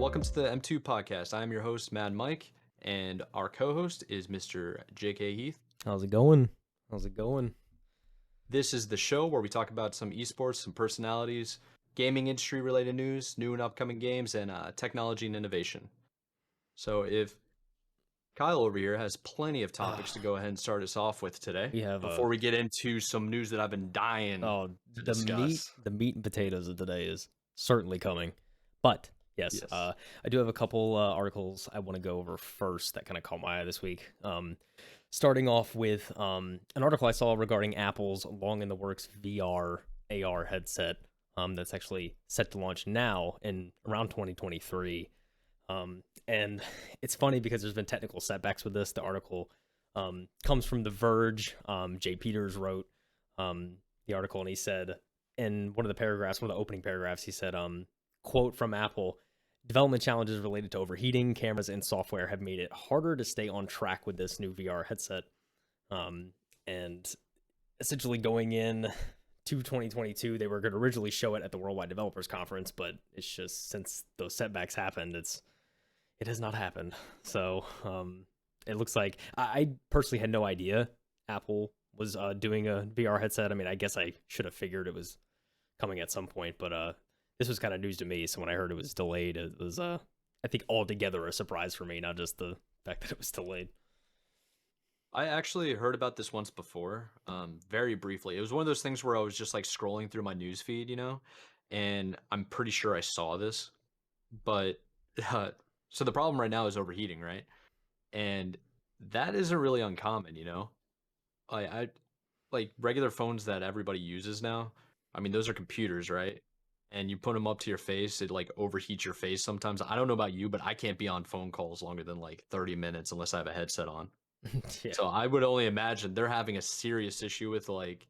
welcome to the M2 podcast. I am your host, Mad Mike, and our co-host is Mr. KyleHeath. How's it going? How's it going? This is the show where we talk about some esports, some personalities, gaming industry related news, new and upcoming games, and technology and innovation. So if Kyle over here has plenty of topics to go ahead and start us off with today, We have before we get into some news that I've been dying to discuss. The meat and potatoes of today is certainly coming. But yes. I do have a couple articles I want to go over first that kind of caught my eye this week. Starting off with an article I saw regarding Apple's long in the works VR AR headset that's actually set to launch now in around 2023. And it's funny because there's been technical setbacks with this. The article comes from The Verge. Jay Peters wrote the article, and he said in one of the opening paragraphs, he said, quote from Apple, "Development challenges related to overheating, cameras, and software have made it harder to stay on track with this new VR headset." And essentially going in to 2022, they were going to originally show it at the Worldwide Developers Conference, but it's just since those setbacks happened, it has not happened. So it looks like I personally had no idea Apple was doing a VR headset. I mean, I guess I should have figured it was coming at some point, but this was kind of news to me. So when I heard it was delayed, it was I think altogether a surprise for me, not just the fact that it was delayed. I actually heard about this once before, very briefly. It was one of those things where I was just like scrolling through my news feed, and I'm pretty sure I saw this, but so the problem right now is overheating, right? And that isn't really uncommon, I like regular phones that everybody uses now. I mean, those are computers, right? And you put them up to your face, it like overheats your face sometimes. I don't know about you, but I can't be on phone calls longer than like 30 minutes unless I have a headset on. Yeah. So I would only imagine they're having a serious issue with like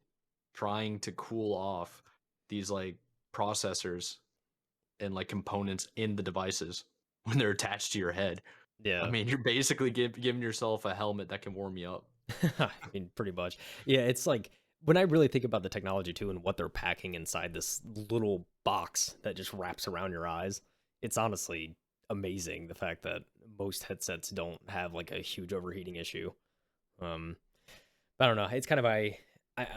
trying to cool off these like processors and like components in the devices when they're attached to your head. Yeah. I mean, you're basically giving yourself a helmet that can warm you up. I mean, pretty much. Yeah, it's like when I really think about the technology too and what they're packing inside this little box that just wraps around your eyes, it's honestly amazing the fact that most headsets don't have like a huge overheating issue. But I don't know. It's kind of I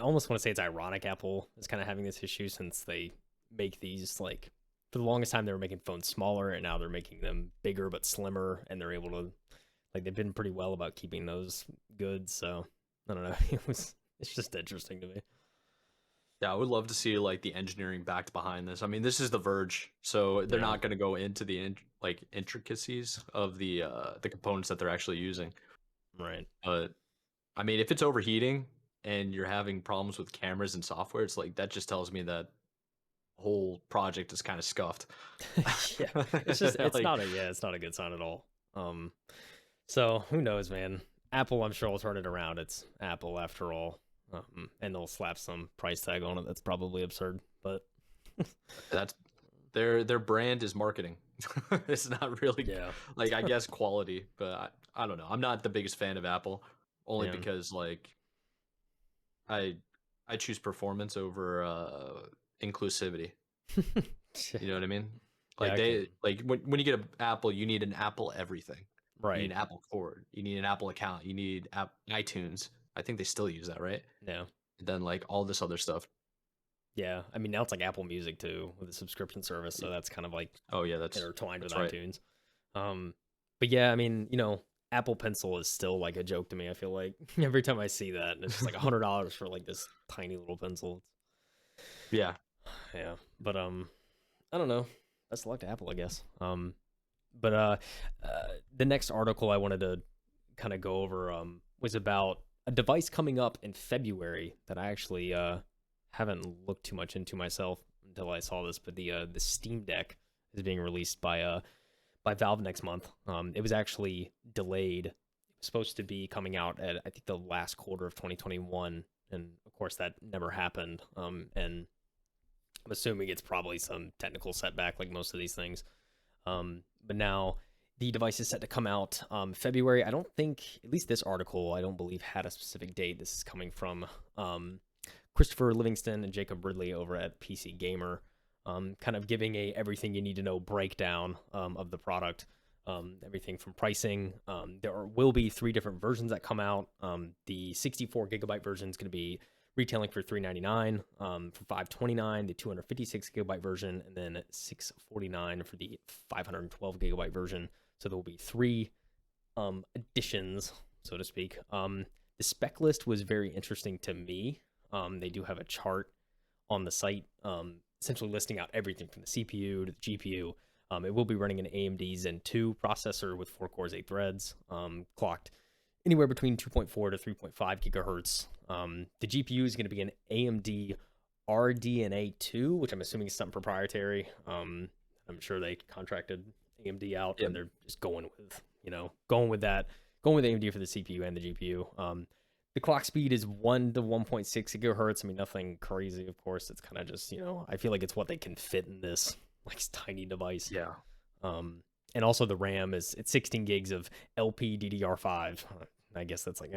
almost want to say it's ironic Apple is kind of having this issue since they make these like for the longest time they were making phones smaller and now they're making them bigger but slimmer, and they're able to like they've been pretty well about keeping those good. So I don't know. It's just interesting to me. Yeah, I would love to see like the engineering backed behind this. I mean, this is The Verge, so they're not going to go into the intricacies of the components that they're actually using. Right. But I mean, if it's overheating and you're having problems with cameras and software, it's like that just tells me that whole project is kind of scuffed. Yeah, it's just it's Like, not a good sign at all. So who knows, man? Apple, I'm sure will turn it around. It's Apple after all, and they'll slap some price tag on it. That's probably absurd, but that's their brand is marketing. It's not really like I guess quality, but I don't know. I'm not the biggest fan of Apple, only because like I choose performance over inclusivity. You know what I mean? Like when you get an Apple, you need an Apple everything. Right. You need an Apple Cord. You need an Apple account. You need iTunes. I think they still use that, right? Yeah. And then like all this other stuff. Yeah. I mean, now it's like Apple Music too with a subscription service, so that's kind of like that's intertwined with right. iTunes. But yeah, I mean, Apple Pencil is still like a joke to me. I feel like every time I see that, and it's just like $100 for like this tiny little pencil. Yeah. Yeah. But I don't know. Best of luck to Apple, I guess. But the next article I wanted to kind of go over was about a device coming up in February that I actually haven't looked too much into myself until I saw this. But the Steam Deck is being released by Valve next month. It was actually delayed. It was supposed to be coming out at I think the last quarter of 2021, and of course that never happened. And I'm assuming it's probably some technical setback like most of these things. But now the device is set to come out February. I don't think, at least this article, I don't believe had a specific date. This is coming from Christopher Livingston and Jacob Ridley over at PC Gamer. kind of giving a everything you need to know breakdown of the product. Everything from pricing. There will be 3 different versions that come out. The 64 gigabyte version is going to be retailing for $399, for $529, the 256 gigabyte version, and then $649 for the 512 gigabyte version. So there will be 3 additions, so to speak. The spec list was very interesting to me. They do have a chart on the site, essentially listing out everything from the CPU to the GPU. It will be running an AMD Zen 2 processor with 4 cores, 8 threads, clocked anywhere between 2.4 to 3.5 gigahertz. The GPU is going to be an AMD RDNA 2, which I'm assuming is something proprietary. I'm sure they contracted AMD out, and they're just going with that, going with AMD for the CPU and the GPU. The clock speed is 1 to 1.6 gigahertz. I mean, nothing crazy, of course. It's kind of just, I feel like it's what they can fit in this like tiny device. Yeah. And also the RAM it's 16 gigs of LPDDR5. I guess that's like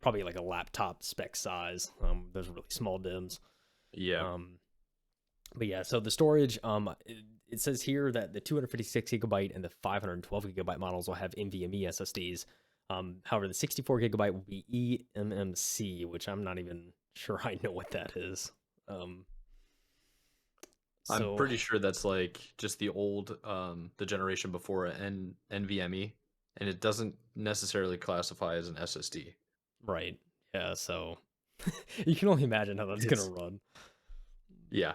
probably like a laptop spec size. Those are really small DIMMs. Yeah. But yeah, so the storage, it says here that the 256 gigabyte and the 512 gigabyte models will have NVMe SSDs. However, the 64 gigabyte will be eMMC, which I'm not even sure I know what that is. I'm pretty sure that's like just the old, the generation before NVMe, and it doesn't necessarily classify as an SSD. Right. Yeah. So you can only imagine how that's gonna run. Yeah.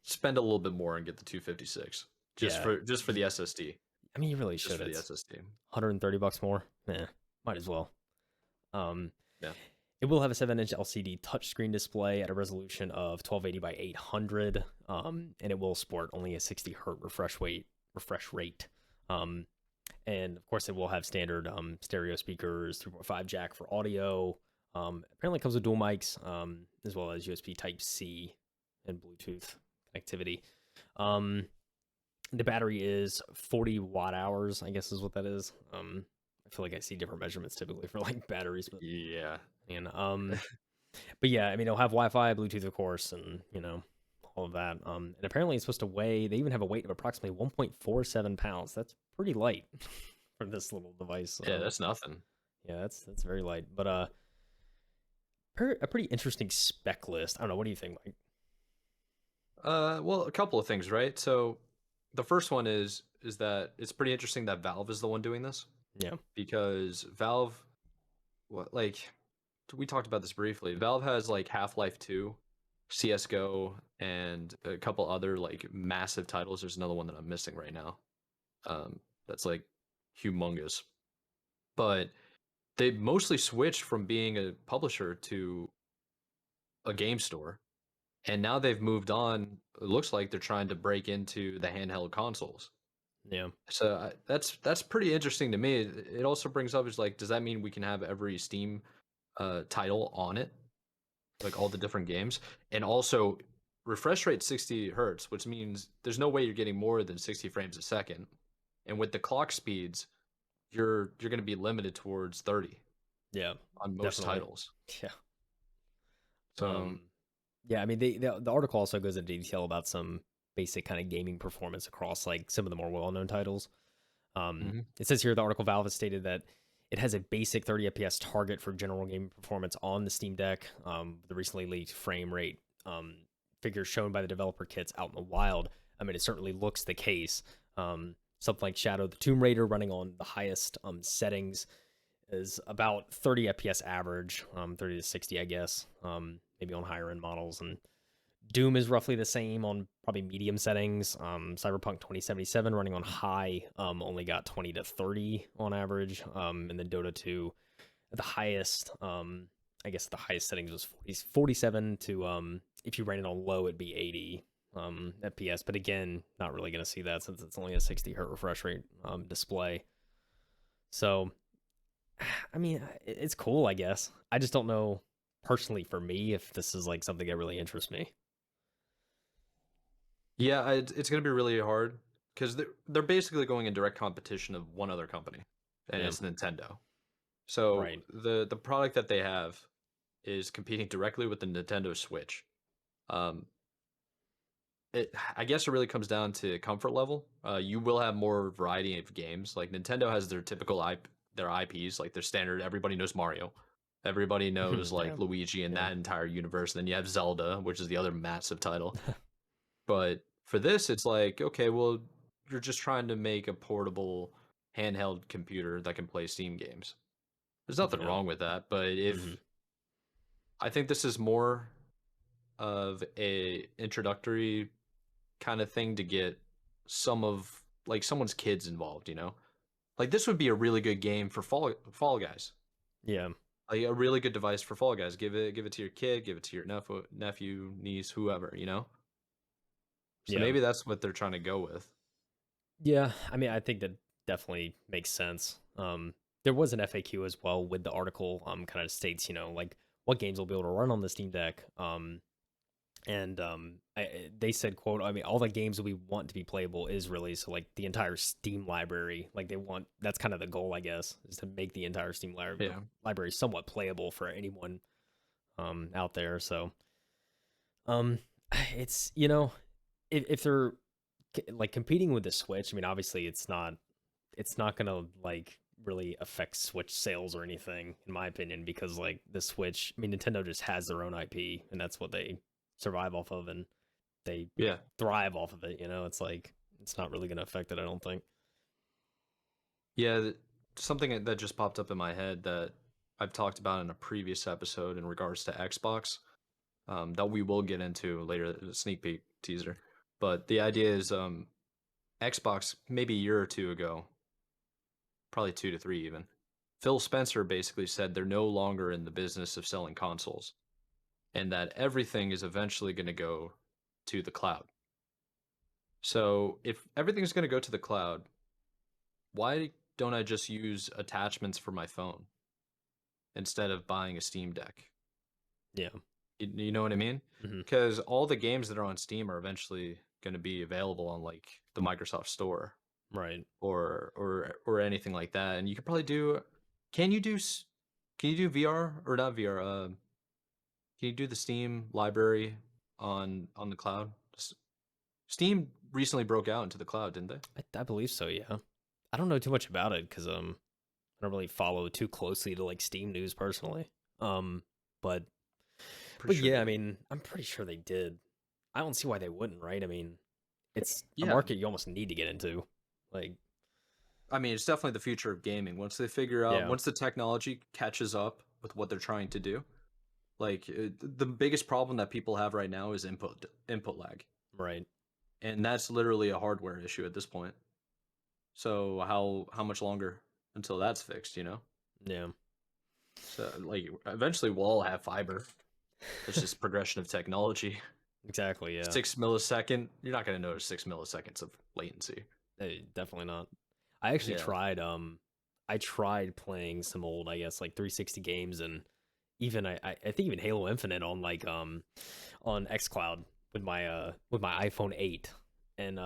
Spend a little bit more and get the 256 just for the SSD. I mean, you really should. Just for the It's SSD. $130 more. Might as well. Yeah. It will have a 7-inch LCD touchscreen display at a resolution of 1280 by 800, and it will sport only a 60 hertz refresh rate. And of course, it will have standard stereo speakers, 3.5 jack for audio. Apparently, it comes with dual mics, as well as USB Type C and Bluetooth connectivity. The battery is 40 watt hours, I guess is what that is. I feel like I see different measurements typically for like batteries, but yeah. And but yeah, I mean, it'll have Wi-Fi, Bluetooth, of course, and all of that. And apparently, it's supposed to weigh. They even have a weight of approximately 1.47 pounds. That's pretty light for this little device. Yeah, that's nothing. Yeah, that's very light. But a pretty interesting spec list. I don't know. What do you think, Mike? Well, a couple of things, right? So, the first one is that it's pretty interesting that Valve is the one doing this. Yeah. Because Valve, we talked about this briefly. Valve has like Half-Life 2, CS:GO, and a couple other like massive titles. There's another one that I'm missing right now. That's like humongous. But they mostly switched from being a publisher to a game store. And now they've moved on. It looks like they're trying to break into the handheld consoles. Yeah. So that's pretty interesting to me. It also brings up is like, does that mean we can have every Steam title on it, like all the different games, and also refresh rate 60 hertz, which means there's no way you're getting more than 60 frames a second, and with the clock speeds, you're going to be limited towards 30. Yeah, on most definitely. titles. Yeah. So yeah, I mean, the article also goes into detail about some basic kind of gaming performance across like some of the more well-known titles. It says here the article Valve has stated that it has a basic 30 FPS target for general gaming performance on the Steam Deck. The recently leaked frame rate figures shown by the developer kits out in the wild. I mean, it certainly looks the case. Something like Shadow the Tomb Raider running on the highest settings is about 30 FPS average, 30 to 60, I guess, maybe on higher end models. And Doom is roughly the same on probably medium settings. Cyberpunk 2077 running on high only got 20 to 30 on average. And then Dota 2 at the highest, I guess the highest settings was 47 to, if you ran it on low, it'd be 80 FPS. But again, not really going to see that since it's only a 60 hertz refresh rate display. So, I mean, it's cool, I guess. I just don't know personally for me if this is like something that really interests me. Yeah, it's going to be really hard because they're basically going in direct competition of one other company, and it's Nintendo. So the product that they have is competing directly with the Nintendo Switch. I guess it really comes down to comfort level. You will have more variety of games. Like Nintendo has their typical their IPs, like their standard. Everybody knows Mario. Everybody knows Yeah, like Luigi and yeah, that entire universe. Then you have Zelda, which is the other massive title. But for this, it's like, okay, well, you're just trying to make a portable handheld computer that can play Steam games. There's nothing yeah. wrong with that, but Hmm. if I think this is more of a introductory kind of thing to get some of like someone's kids involved, you know? Like this would be a really good game for Fall Guys. Yeah, Like a really good device for Fall Guys. Give it to your kid, give it to your nephew, niece, whoever, you know? So yeah, maybe that's what they're trying to go with. yeah. I mean, I think that definitely makes sense. There was an FAQ as well with the article. Kind of states, like what games will be able to run on the Steam Deck. And they said, quote, I mean, all the games that we want to be playable is released. So like the entire Steam library, like that's kind of the goal, I guess, is to make the entire Steam Yeah. library somewhat playable for anyone out there. So um, it's if they're like competing with the Switch, I mean, obviously it's not gonna like really affect Switch sales or anything, in my opinion, because like the Switch, I mean, Nintendo just has their own IP, and that's what they survive off of, and they Yeah. thrive off of it. It's like it's not really gonna affect it, I don't think. Yeah, something that just popped up in my head that I've talked about in a previous episode in regards to Xbox, that we will get into later, a sneak peek teaser. But the idea is, Xbox maybe a year or two ago, probably 2 to 3 even. Phil Spencer basically said they're no longer in the business of selling consoles, and that everything is eventually going to go to the cloud. So if everything's going to go to the cloud, why don't I just use attachments for my phone instead of buying a Steam Deck? Yeah. You know what I mean? Hmm. Because all the games that are on Steam are eventually going to be available on like the Microsoft Store Right. or anything like that. And you could probably do. Can you do? Can you do VR or not VR? Can you do the Steam library on the cloud? Steam recently broke out into the cloud, didn't they? I believe so. Yeah. I don't know too much about it because I don't really follow too closely to like Steam news personally. Um, but Pretty but sure yeah, they I did. mean, I'm pretty sure they did. I don't see why they wouldn't, right? I mean, it's a Yeah, market you almost need to get into. Like, I mean, it's definitely the future of gaming. Once they figure out, yeah, once the technology catches up with what they're trying to do, like the biggest problem that people have right now is input lag, right. and that's literally a hardware issue at this point. So how much longer until that's fixed? You know. Yeah, So like eventually we'll all have fiber. It's just progression of technology. exactly. Yeah, 6 millisecond. You're not gonna notice 6 milliseconds of latency. definitely not. I actually Yeah. tried. I tried playing some old, I guess, like 360 games, and even I think even Halo Infinite on like on XCloud with my iPhone 8, and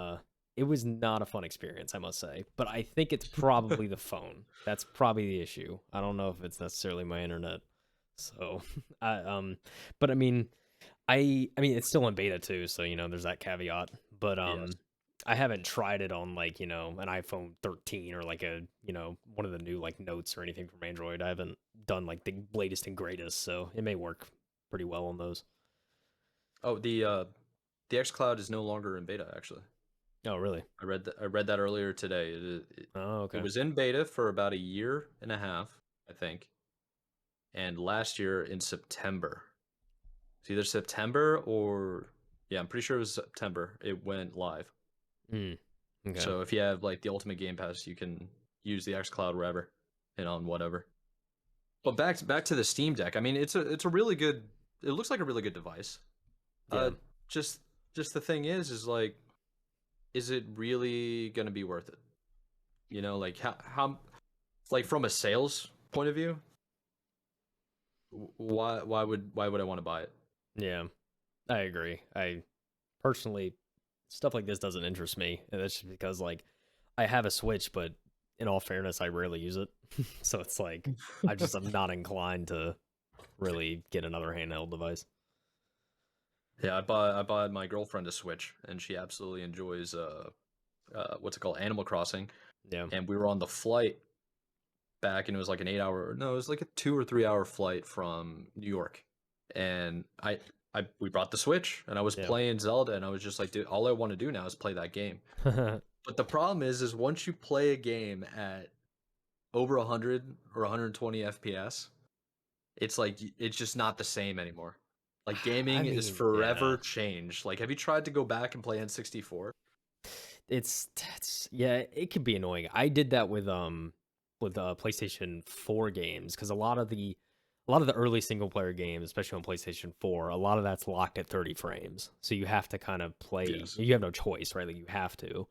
it was not a fun experience, I must say. But I think it's probably the phone. That's probably the issue. I don't know if it's necessarily my internet. So, I but I mean it's still in beta too, so there's that caveat. But Yes. I haven't tried it on like, an iPhone 13 or like a, one of the new like notes or anything from Android. I haven't done like the latest and greatest, so it may work pretty well on those. Oh, the xCloud is no longer in beta. Actually, Oh, really? I read that earlier today. Oh, It okay. was in beta for about a year and a half, I think, and last year in September. It's either September or yeah, I'm pretty sure it was September. It went live. Mm, okay. So if you have like the Ultimate Game Pass, you can use the xCloud wherever and on whatever. But back to the Steam Deck. I mean, it's a really good. It looks like a really good device. Yeah. Uh, just just the thing is like, is it really gonna be worth it? You know, like how like from a sales point of view, why would I want to buy it? Yeah. I agree. I personally, stuff like this doesn't interest me, and that's just because like I have a Switch, but in all fairness, I rarely use it. So it's like I'm not inclined to really get another handheld device. Yeah, I bought my girlfriend a Switch, and she absolutely enjoys what's it called, Animal Crossing. Yeah. And we were on the flight back, and it was like an 8 hour, no, it was like a 2 or 3 hour flight from New York. And we brought the Switch, and I was Yeah. playing Zelda, and I was just like, dude, all I want to do now is play that game. But the problem is once you play a game at over 100 or 120 FPS, it's like it's just not the same anymore. Like I gaming is mean, yeah. forever changed. Like, have you tried to go back and play N64? That's yeah, it can be annoying. I did that with PlayStation 4 games because a lot of the early single player games, especially on PlayStation 4, a lot of that's locked at 30 frames. So you have to kind of play. Yes. You have no choice, right? Like you have to.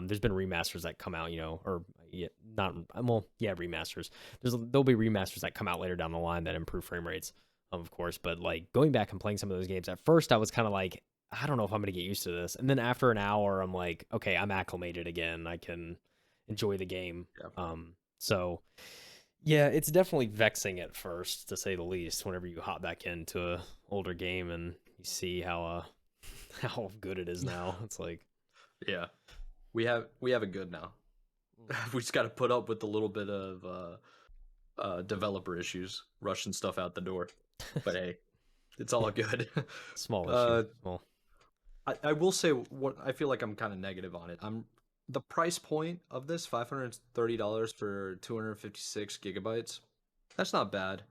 There's been remasters that come out, or yeah, not well, yeah, remasters. There'll be remasters that come out later down the line that improve frame rates, of course. But like going back and playing some of those games, at first I was kind of like, I don't know if I'm gonna get used to this. And then after an hour, I'm like, okay, I'm acclimated again. I can enjoy the game. Yeah. So yeah, it's definitely vexing at first, to say the least. Whenever you hop back into a older game and you see how how good it is now, it's like, Yeah. We have it good now. We just got to put up with a little bit of developer issues, rushing stuff out the door. But hey, it's all good. small issue. uh, Well, I will say what I feel like I'm kind of negative on it. I'm the price point of this $530 for 256 gigabytes. That's not bad.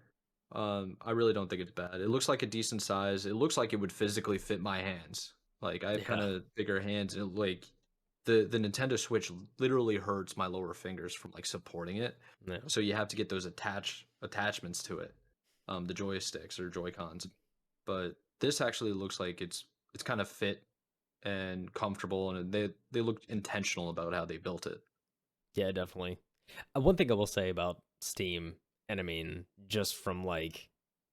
I really don't think it's bad. It looks like a decent size. It looks like it would physically fit my hands. Like I have kind yeah, of bigger hands, and like the Nintendo Switch literally hurts my lower fingers from like supporting it. yeah, So you have to get those attachments to it, the joysticks or Joy Cons. But this actually looks like it's kind of fit and comfortable, and they look intentional about how they built it. yeah, definitely. One thing I will say about Steam, and I mean, just from like,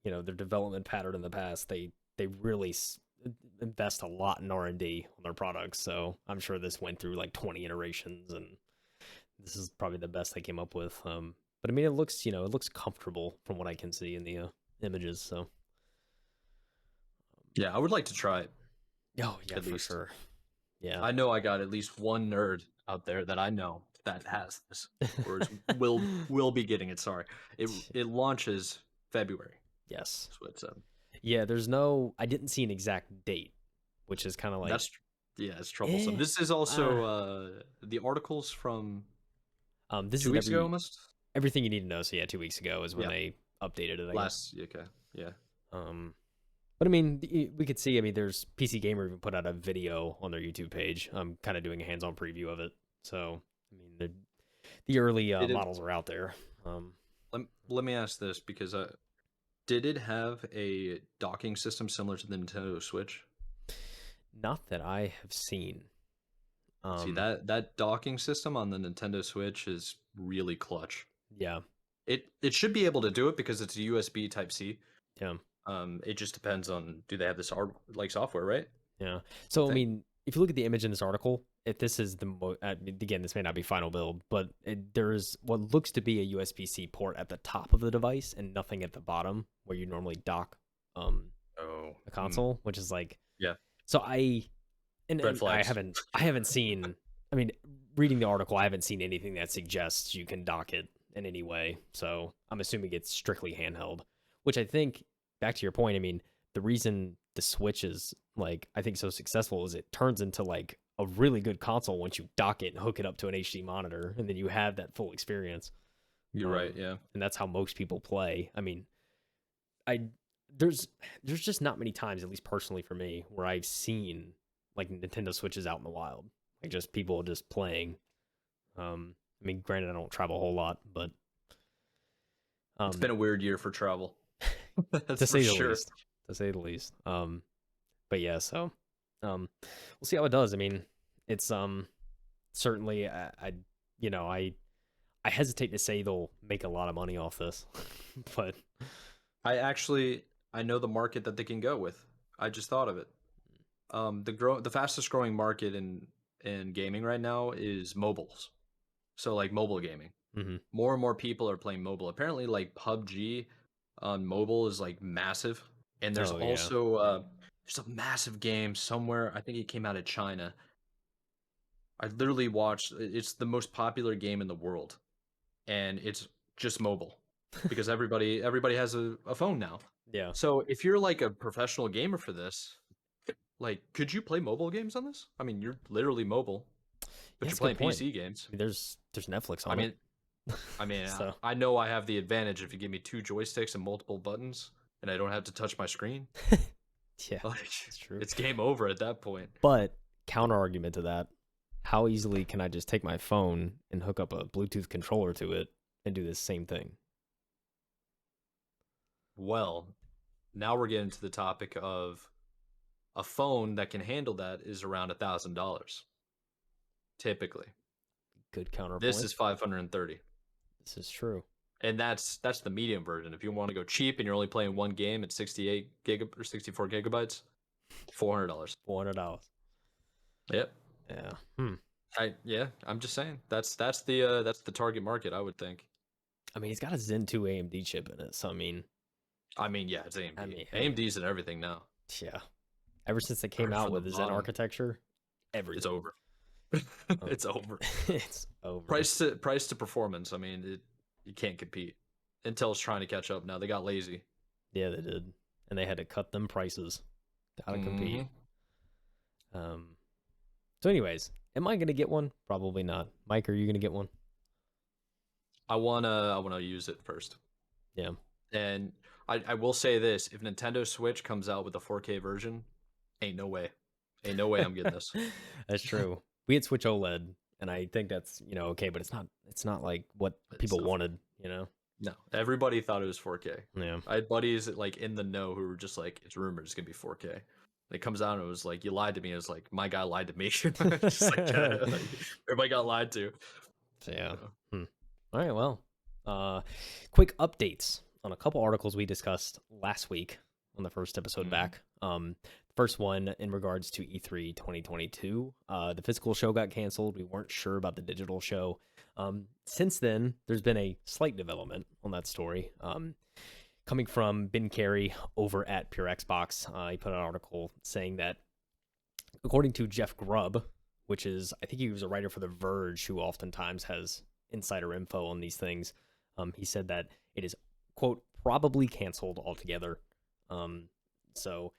their development pattern in the past, they really invest a lot in R&D on their products. So I'm sure this went through like 20 iterations, and this is probably the best they came up with. But I mean, it looks comfortable from what I can see in the images. So, Yeah, I would like to try it oh yeah, at for least. sure. Yeah. I know I got at least one nerd out there that I know that has this, or will be getting it. Sorry, it launches February. Yes. That's what it said. Yeah. I didn't see an exact date, which is kind of like, That's yeah, it's troublesome. eh. This is Uh, also the articles from this is 2 weeks ago, every almost. everything you need to know. So yeah, 2 weeks ago is when Yeah, they updated it, I guess. last okay, yeah, Um, but I mean, we could see. I mean, there's PC Gamer even put out a video on their YouTube page. I'm kind of doing a hands-on preview of it. So I mean, the early did it? models are out there. Let me ask this because did it have a docking system similar to the Nintendo Switch? Not that I have seen. See Um, that docking system on the Nintendo Switch is really clutch. yeah, It should be able to do it because it's a USB Type C. yeah, It just depends on do they have this like software, right? yeah. I So I think. mean, if you look at the image in this article, if this is again, this may not be final build, but there is what looks to be a USB-C port at the top of the device and nothing at the bottom where you normally dock um Oh, a console, which is like, yeah. so and, Red and I flags. haven't seen. I mean, reading the article, I haven't seen anything that suggests you can dock it in any way. So I'm assuming it's strictly handheld, which I think, back to your point, I mean, the reason the Switch is like, I think, so successful is it turns into like a really good console once you dock it and hook it up to an HD monitor, and then you have that full experience. You're right. Yeah. And that's how most people play. I mean, I there's just not many times, at least personally for me, where I've seen like Nintendo Switches out in the wild, like just people just playing. I mean, granted, I don't travel a whole lot, but It's been a weird year for travel. That's to for say the sure. least, to say the least. But yeah, so we'll see how it does. I mean, it's certainly I hesitate to say they'll make a lot of money off this, but I know the market that they can go with. I just thought of it. The fastest growing market in gaming right now is mobiles. So like mobile gaming. mhm. More and more people are playing mobile. Apparently, like PUBG on mobile is like massive, and there's Oh yeah, also There's a massive game somewhere. I think it came out of China. I literally watched. It's the most popular game in the world, and it's just mobile because everybody has a phone now. Yeah. So if you're like a professional gamer for this, like, could you play mobile games on this? I mean, you're literally mobile, Yeah, but you're that's a good playing point. PC games. I mean, there's Netflix I on it. mean, I mean, So I know I have the advantage if you give me 2 joysticks and multiple buttons, and I don't have to touch my screen. yeah, Like, that's true. it's game over at that point. But counter argument to that, how easily can I just take my phone and hook up a Bluetooth controller to it and do the same thing? Well, now we're getting to the topic of a phone that can handle that is around $1,000 typically. Good This counterpoint. is 530. This is true. And that's the medium version. If you want to go cheap and you're only playing one game at 68 gig or 64 gigabytes, $400. $400. Yep. Yeah. I'm just saying. That's the target market, I would think. I mean, he's got a Zen 2 AMD chip in it, so I mean, yeah, it's AMD. I mean, hey, AMD's in everything now. yeah. Ever since they came Start out from with the the Zen bottom. architecture, It's everything. over. It's over. It's over. Price to performance. I mean, you can't compete. Intel's trying to catch up now. They got lazy. Yeah, they did, and they had to cut them prices to how to compete. Mhm. So, anyways, am I gonna get one? Probably not. Mike, are you gonna get one? I wanna use it first. Yeah. And I will say this: if Nintendo Switch comes out with a 4K version, ain't no way. Ain't no way I'm getting this. That's true. We had Switch OLED, and I think that's okay, but it's not like what It's people not wanted. No, everybody thought it was 4K. Yeah. I had buddies like in the know who were just like, "It's rumored it's gonna be 4K." And it comes out and it was like, "You lied to me." It was like, "My guy lied to me." Just like, like everybody got lied to. So yeah. You know? All right. Well, quick updates on a couple articles we discussed last week on the first episode Mhm. back. First one in regards to E3 2022. The physical show got canceled. We weren't sure about the digital show. Since then, there's been a slight development on that story. Coming from Ben Carey over at Pure Xbox, he put out an article saying that, according to Jeff Grubb, which is, I think he was a writer for The Verge, who oftentimes has insider info on these things, he said that it is, quote, probably canceled altogether. So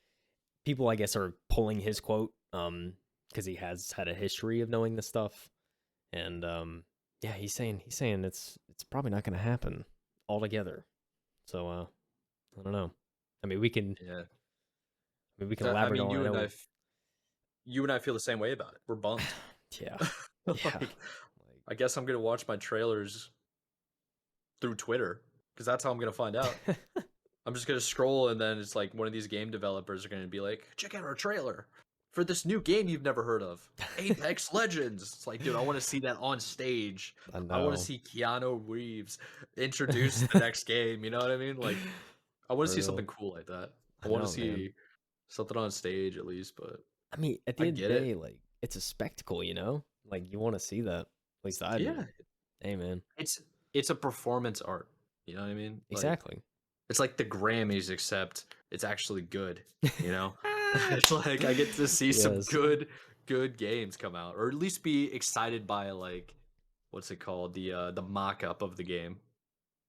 people, I guess, are pulling his quote because he has had a history of knowing this stuff, and yeah, he's saying it's probably not going to happen altogether. So I don't know. I mean, we can Yeah. I elaborate mean, on it. you and I feel the same way about it. We're bummed. Yeah, yeah. Like, I guess I'm gonna watch my trailers through Twitter because that's how I'm gonna find out. I'm just gonna scroll and then it's like one of these game developers are gonna be like, "Check out our trailer for this new game you've never heard of, Apex Legends." It's like, dude, I want to see that on stage. I I want know. to see Keanu Reeves introduce the next game. You know what I mean? Like, I want to see Real. something cool like that. I I want to know, man. see something on stage at least, but I mean, at I the end of the get it. day, like, it's a spectacle, Like, you want to see that. At least I do. Yeah, Hey, man. it's a performance art. You know what I mean? Like, Exactly. it's like the Grammys, except it's actually good. You know, it's like I get to see some Yes. good games come out, or at least be excited by like what's it called, the mock-up of the game,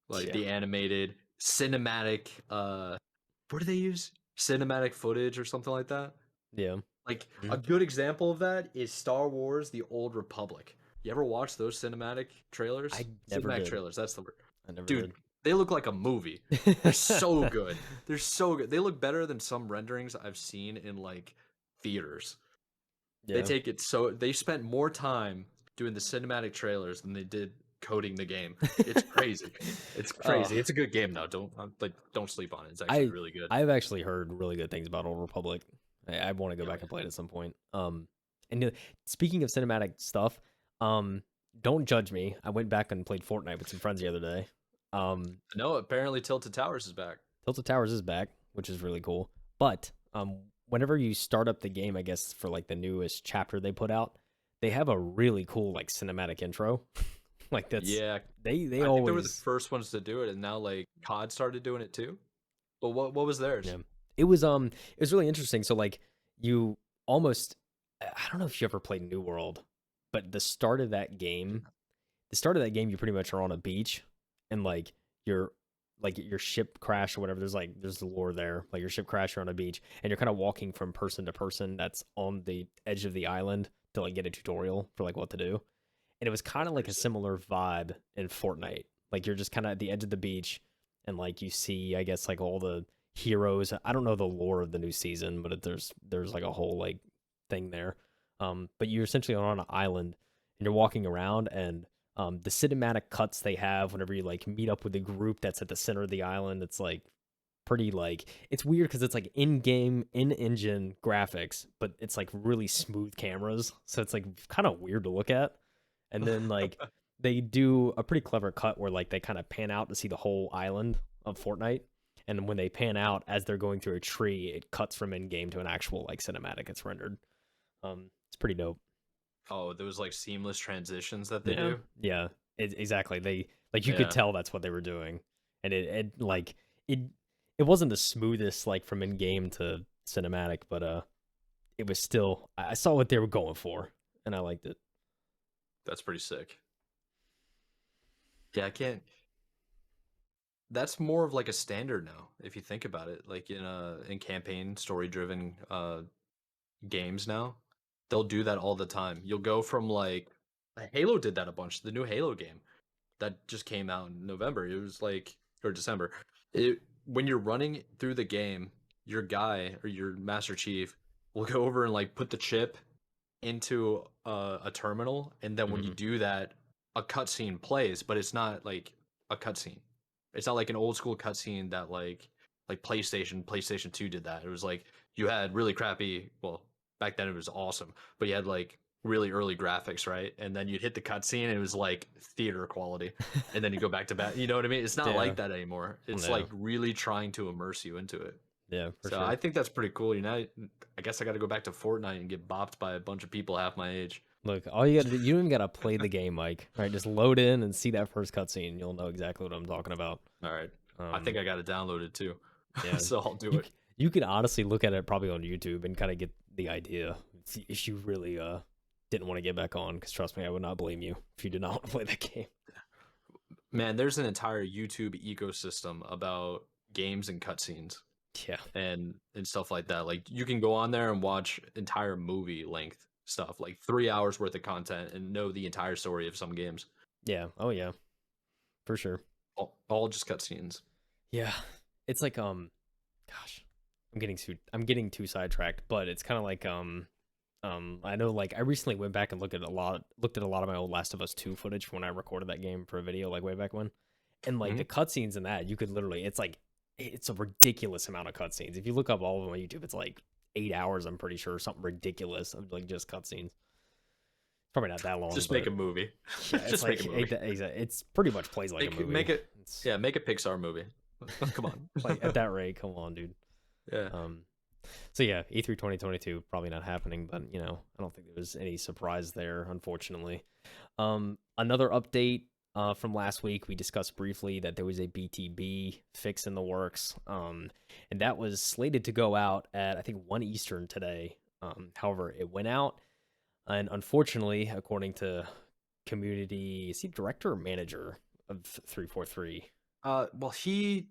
like Yeah. the animated cinematic. What do they use? Cinematic footage or something like that. Yeah. Like a Mhm. good example of that is Star Wars: The Old Republic. You ever watch those cinematic trailers? I never Cinematic did. trailers, that's the word. I never Dude, did. they look like a movie. They're so good. They're so good. They look better than some renderings I've seen in like theaters. Yeah. They spent more time doing the cinematic trailers than they did coding the game. It's crazy. It's Uh, crazy. It's a good game though. Don't sleep on it. It's actually I really good. I've actually heard really good things about Old Republic. I want to go Yeah. back and play it at some point. And speaking of cinematic stuff, don't judge me. I went back and played Fortnite with some friends the other day. No, apparently Tilted Towers is back. Tilted Towers is back, which is really cool. But whenever you start up the game, I guess for like the newest chapter they put out, they have a really cool like cinematic intro. Like that's Yeah, they I think they were the always first ones to do it, and now like COD started doing it too. But what was theirs? yeah. it was really interesting. So like you almost I don't know if you ever played New World, but the start of that game you pretty much are on a beach and your your ship crash or whatever. There's the lore there. Like your ship crash, you're on a beach and you're kind of walking from person to person that's on the edge of the island to like get a tutorial for like what to do. And it was kind That's of like pretty a sick. similar vibe in Fortnite. Like you're just kind of at the edge of the beach and like you see I guess like all the heroes. I don't know the lore of the new season, but there's like a whole like thing there. But you're essentially on an island and you're walking around and the cinematic cuts they have whenever you like meet up with a group that's at the center of the island, it's like pretty like it's weird because it's like in-game in-engine graphics, but it's like really smooth cameras, so it's like kind of weird to look at. And then like they do a pretty clever cut where like they kind of pan out to see the whole island of Fortnite, and when they pan out as they're going through a tree, it cuts from in-game to an actual like cinematic it's rendered. It's pretty dope. Oh, those like seamless transitions that they Yeah, do. yeah, exactly. They like you could Yeah, tell that's what they were doing, and it like it it wasn't the smoothest like from in game to cinematic, but it was still I saw what they were going for, and I liked it. that's pretty sick. Yeah, I can't. That's more of like a standard now, if you think about it. Like in campaign story driven games now, they'll do that all the time. You'll go from like Halo did that a bunch. The new Halo game that just came out in November. It was like or December. It when you're running through the game, your guy or your Master Chief will go over and like put the chip into a terminal, and then when you Hmm. do that, a cutscene plays, but it's not like a cutscene. It's not like an old school cutscene that like PlayStation 2 did that. It was like you had really crappy, well, back then it was awesome, but you had like really early graphics, right? And then you'd hit the cutscene and it was like theater quality. And then you go back to back. You know what I mean? It's not Yeah, like that anymore. It's yeah, like really trying to immerse you into it. yeah, for So sure. I think that's pretty cool. You know, I guess I got to go back to Fortnite and get bopped by a bunch of people half my age. Look, all you gotta do, you don't even gotta play the game, Mike. Right, just load in and see that first cutscene. You'll know exactly what I'm talking about. All right. I think Um, I got it downloaded too. yeah, So I'll do you it. you could honestly look at it probably on YouTube and kind of get the idea. See if you really didn't want to get back on, because trust me, I would not blame you if you did not want to play that game. Man, there's an entire YouTube ecosystem about games and cutscenes Yeah, and stuff like that. Like you can go on there and watch entire movie length stuff, like 3 hours worth of content, and know the entire story of some games. yeah, oh yeah, for sure. All just cutscenes. Yeah, it's like gosh, I'm getting too sidetracked, but it's kind of like I know like I recently went back and looked at a lot of my old Last of Us 2 footage from when I recorded that game for a video like way back when. And like the Hmm. cutscenes in that, you could literally it's a ridiculous amount of cutscenes. If you look up all of them on YouTube, it's like 8 hours, I'm pretty sure, something ridiculous of like just cutscenes. Probably not that long, Just make but a movie. yeah, it's Just make a like movie. it's pretty much plays like a Make movie. it. It's Yeah, make a Pixar movie. Come on. like at that rate, come on, dude. Yeah. Um, so yeah, E3 2022 probably not happening, but you know, I don't think there was any surprise there, unfortunately. Another update from last week, we discussed briefly that there was a BTB fix in the works, and that was slated to go out at I think 1 Eastern today. However, it went out, and unfortunately, according to community, is he director or manager of 343? Well, he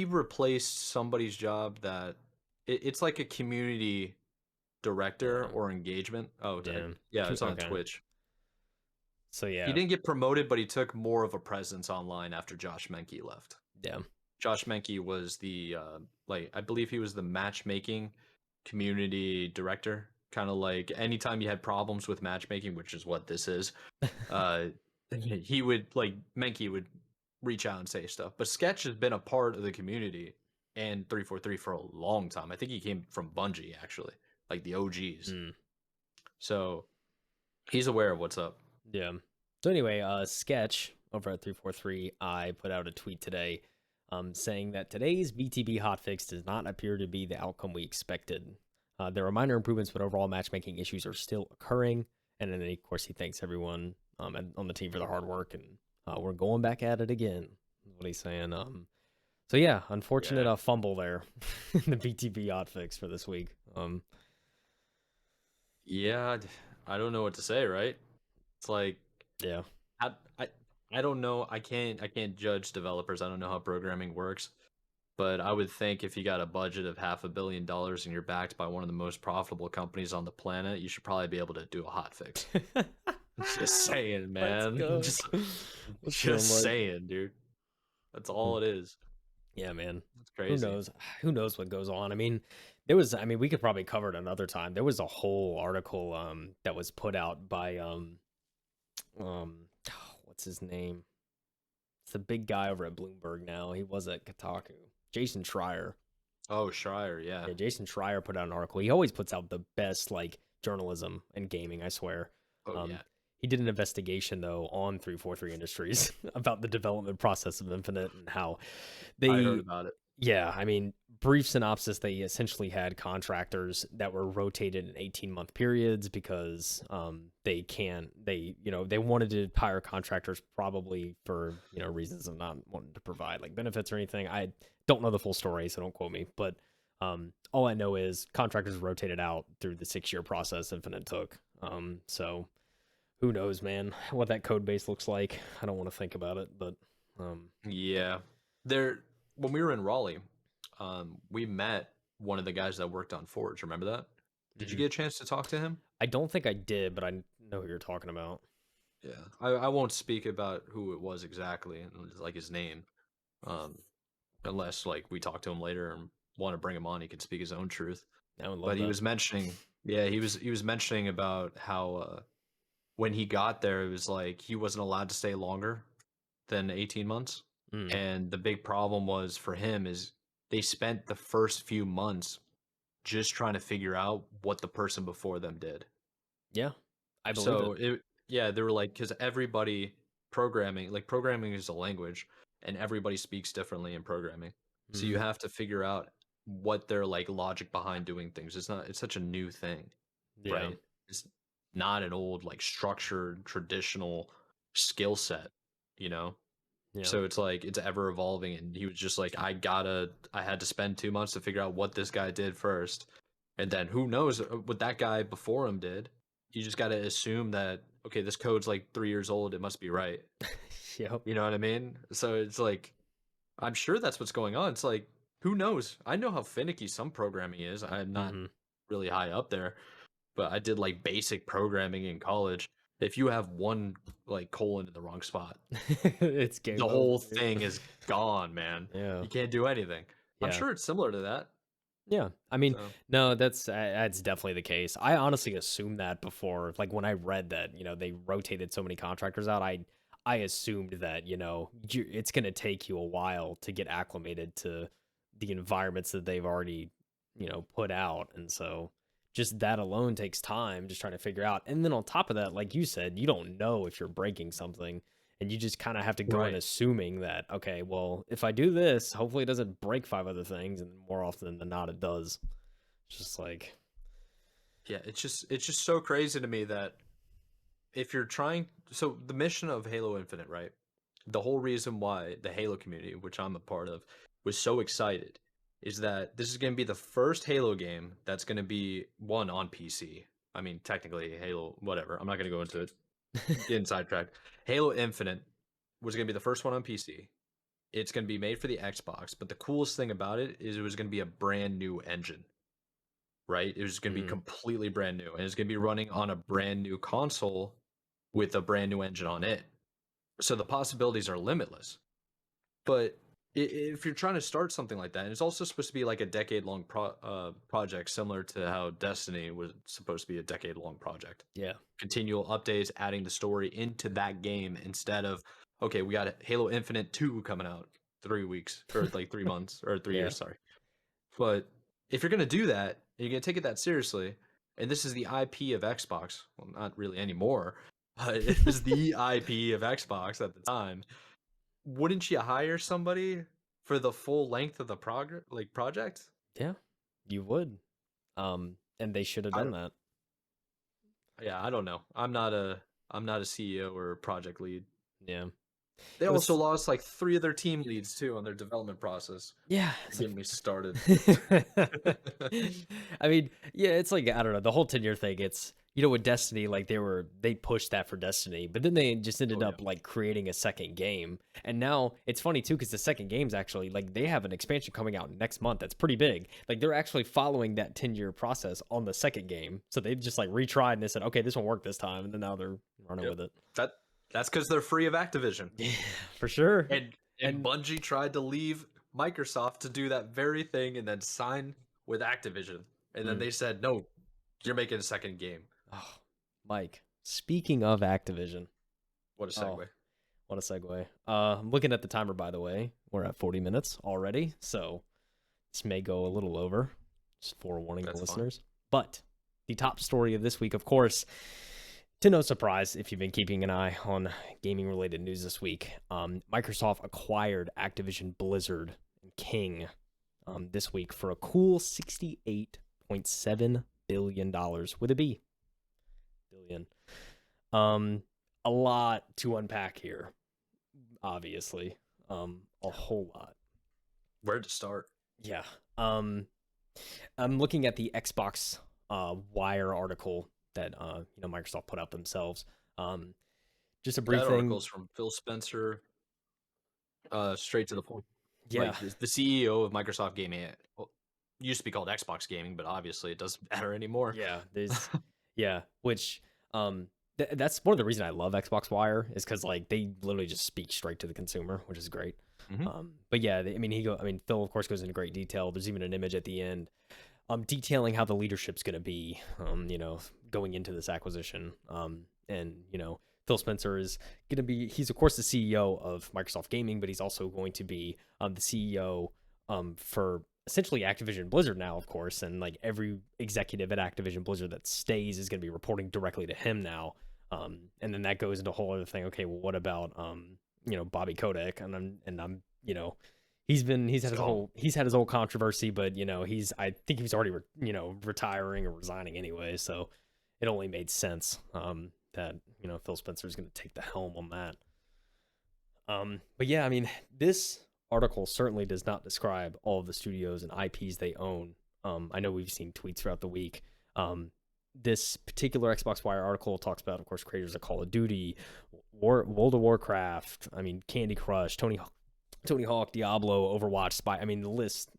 replaced somebody's job that it's like a community director Yeah, or engagement. Oh, yeah. yeah, it's on Okay. Twitch. So He yeah, didn't get promoted, but he took more of a presence online after Josh Menke left. yeah. Josh Menke was the like I believe he was the matchmaking community director. Kind of like anytime you had problems with matchmaking, which is what this is, uh, he would like Menke would reach out and say stuff. But Sketch has been a part of the community and 343 for a long time. I think he came from Bungie actually, like the OGs. Mm. So he's aware of what's up. Yeah. So anyway, Sketch over at 343 I put out a tweet today saying that today's BTB hotfix does not appear to be the outcome we expected. There are minor improvements, but overall matchmaking issues are still occurring. And then, of course, he thanks everyone on the team for their hard work, and we're going back at it again. Is what he's saying. So yeah, unfortunate Yeah. fumble there in the BTB hotfix for this week. Yeah, I don't know what to say, right? It's like Yeah. I I I don't know. I can't judge developers. I don't know how programming works. But I would think if you got a budget of $500 million and you're backed by one of the most profitable companies on the planet, you should probably be able to do a hot fix. Just saying, Let's man. go. Let's go, Just Mike. saying, dude. That's Hmm. all it is. Yeah, man. It's Who crazy. knows? Who knows what goes on? I mean, there was. I mean, we could probably cover it another time. There was a whole article that was put out by um what's his name? It's the big guy over at Bloomberg now. He was at Kotaku. Jason Schreier. Oh, Schreier, yeah. Yeah, Jason Schreier put out an article. He always puts out the best like journalism and gaming, I swear. Oh, Um, yeah. he did an investigation though on 343 Industries about the development process of Infinite and how I heard they about it. yeah, I mean, brief synopsis, they essentially had contractors that were rotated in 18-month periods because they wanted to hire contractors probably for, reasons of not wanting to provide like benefits or anything. I don't know the full story, so don't quote me, but all I know is contractors rotated out through the 6-year process Infinite took. So who knows, man, what that code base looks like. I don't want to think about it, but Yeah. There when we were in Raleigh, we met one of the guys that worked on Forge. Remember that? Did you mhm. get a chance to talk to him? I don't think I did, but I know who you're talking about. Yeah. I won't speak about who it was exactly and like his name. Um, unless like we talk to him later and want to bring him on, he can speak his own truth. I would But love he that. was mentioning, yeah, he was mentioning about how when he got there, it was like he wasn't allowed to stay longer than 18 months. Mm, And the big problem was for him is they spent the first few months just trying to figure out what the person before them did. yeah, I believe it. So yeah, they were like, because everybody programming is a language, and everybody speaks differently in programming. So you Mm, have to figure out what their like logic behind doing things. It's such a new thing, yeah, right? It's not an old like structured traditional skill set, you know? yeah. So it's like it's ever evolving, and he was just like, I had to spend 2 months to figure out what this guy did first, and then who knows what that guy before him did. You just got to assume that okay, this code's like 3 years old, it must be right. Yep. You know what I mean? So it's like I'm sure that's what's going on. It's like who knows? I know how finicky some programming is. I'm not Hmm. really high up there, but I did like basic programming in college. If you have one like colon in the wrong spot, It's the game over, whole dude. thing is gone, man. Yeah, You can't do anything. I'm yeah, sure it's similar to that. yeah. I mean, So no, that's definitely the case. I honestly assumed that before. Like when I read that, they rotated so many contractors out, I assumed that it's gonna take you a while to get acclimated to the environments that they've already put out, and so just that alone takes time just trying to figure out. And then on top of that, like you said, you don't know if you're breaking something, and you just kind of have to go in right. assuming that, okay, well, if I do this, hopefully it doesn't break 5 other things, and more often than not it does. It's just like Yeah, it's just so crazy to me that if you're trying so the mission of Halo Infinite, right? The whole reason why the Halo community, which I'm a part of, was so excited is that this is going to be the first Halo game that's going to be one on PC. I mean, technically Halo whatever. I'm not going to go into it. Getting sidetracked. Halo Infinite was going to be the first one on PC. It's going to be made for the Xbox, but the coolest thing about it is it was going to be a brand new engine, right? It was going to be mm, completely brand new, and it's going to be running on a brand new console with a brand new engine on it. So the possibilities are limitless. But if you're trying to start something like that, and it's also supposed to be like a decade-long project, similar to how Destiny was supposed to be a decade-long project. yeah, Continual updates, adding the story into that game instead of okay, we got Halo Infinite 2 coming out 3 weeks or like 3 months or three yeah, years, sorry. But if you're gonna do that, and you're gonna take it that seriously, and this is the IP of Xbox, well, not really anymore, but it was the IP of Xbox at the time. Wouldn't you hire somebody for the full length of the project? yeah. You would, and they should have I done don't. that. Yeah, I don't know. I'm not a CEO or a project lead. Yeah. They It also was lost like 3 of their team leads too on their development process. yeah. Don't get me started. I mean, yeah, it's like I don't know the whole 10-year thing. It's with Destiny, like they pushed that for Destiny, but then they just ended Oh yeah. up like creating a second game, and now it's funny too because the second game's actually like they have an expansion coming out next month that's pretty big. Like they're actually following that 10-year process on the second game, so they just like retried and they said, okay, this won't work this time, and then now they're running Yep. with it. That's because they're free of Activision. Yeah, for sure. And And Bungie tried to leave Microsoft to do that very thing and then sign with Activision. And then mm, they said, no, you're making a second game. oh, Mike, speaking of Activision, What a oh, segue. what a segue. I'm looking at the timer, by the way. We're at 40 minutes already, so this may go a little over. Just forewarning the That's fine. listeners. But the top story of this week, of course, to no surprise if you've been keeping an eye on gaming-related news this week, Microsoft acquired Activision Blizzard and King this week for a cool $68.7 billion with a B. Billion. A lot to unpack here, obviously. A whole lot. Where to start? Yeah. I'm looking at the Xbox Wire article that Microsoft put out themselves. Just a brief That thing. article's from Phil Spencer, straight to the point. Yeah. Like the CEO of Microsoft Gaming. Well, used to be called Xbox Gaming, but obviously it doesn't matter anymore. Yeah. There's yeah, which that's one of the reason I love Xbox Wire is because like they literally just speak straight to the consumer, which is great. Mm-hmm. But yeah, Phil of course goes into great detail. There's even an image at the end, detailing how the leadership's going to be, going into this acquisition. And Phil Spencer is going to be, he's of course the CEO of Microsoft Gaming, but he's also going to be the CEO for essentially Activision Blizzard now, of course, and like every executive at Activision Blizzard that stays is going to be reporting directly to him now. And then that goes into a whole other thing. Okay, well, what about Bobby Kotick? And I'm he's had his whole controversy, but I think he was already retiring or resigning anyway, so it only made sense that Phil Spencer is going to take the helm on that. But yeah, I mean, this article certainly does not describe all of the studios and IPs they own. I know we've seen tweets throughout the week. This particular Xbox Wire article talks about, of course, creators of Call of Duty, World of Warcraft, Candy Crush, Tony Hawk, Diablo, Overwatch, Spy. The list,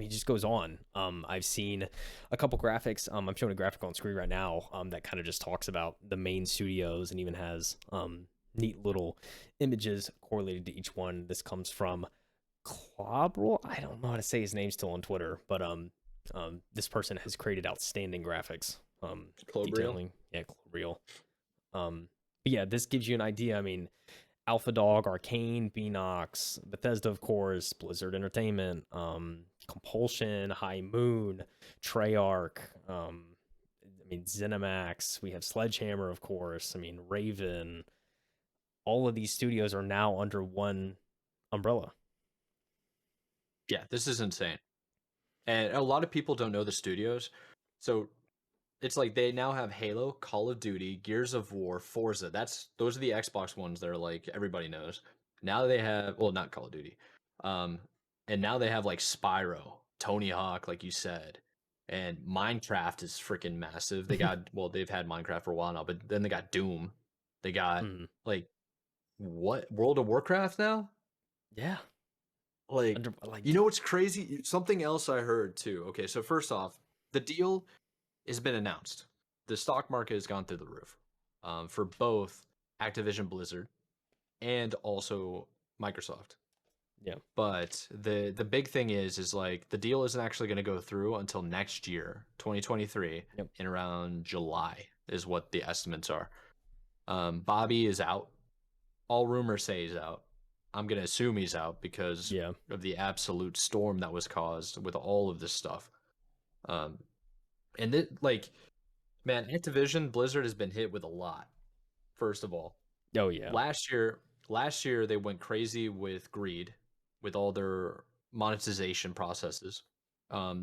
just goes on. I've seen a couple graphics. I'm showing a graphic on screen right now that kind of just talks about the main studios and even has neat little images correlated to each one. This comes from Clobrel. I don't know how to say his name still on Twitter, but this person has created outstanding graphics. Detailing, yeah, Clobrel. But yeah, this gives you an idea. Alpha Dog, Arcane, Beanox, Bethesda, of course, Blizzard Entertainment, Compulsion, High Moon, Treyarch, ZeniMax. We have Sledgehammer, of course. Raven. All of these studios are now under one umbrella. Yeah, this is insane. And a lot of people don't know the studios. So it's like they now have Halo, Call of Duty, Gears of War, Forza. Those are the Xbox ones that are like everybody knows. Now they have, well, not Call of Duty. And now they have like Spyro, Tony Hawk, like you said. And Minecraft is freaking massive. They got, well, they've had Minecraft for a while now, but then they got Doom. They got like what? World of Warcraft now? Yeah. Like, you know what's crazy? Something else I heard too. Okay, so first off, the deal has been announced. The stock market has gone through the roof for both Activision Blizzard and also Microsoft. Yeah. But the big thing is like the deal isn't actually going to go through until next year, 2023, in around July is what the estimates are. Bobby is out. All rumors say he's out. I'm going to assume he's out because of the absolute storm that was caused with all of this stuff. And it, like, man, Activision Blizzard has been hit with a lot. First of all, oh yeah, last year they went crazy with greed, with all their monetization processes.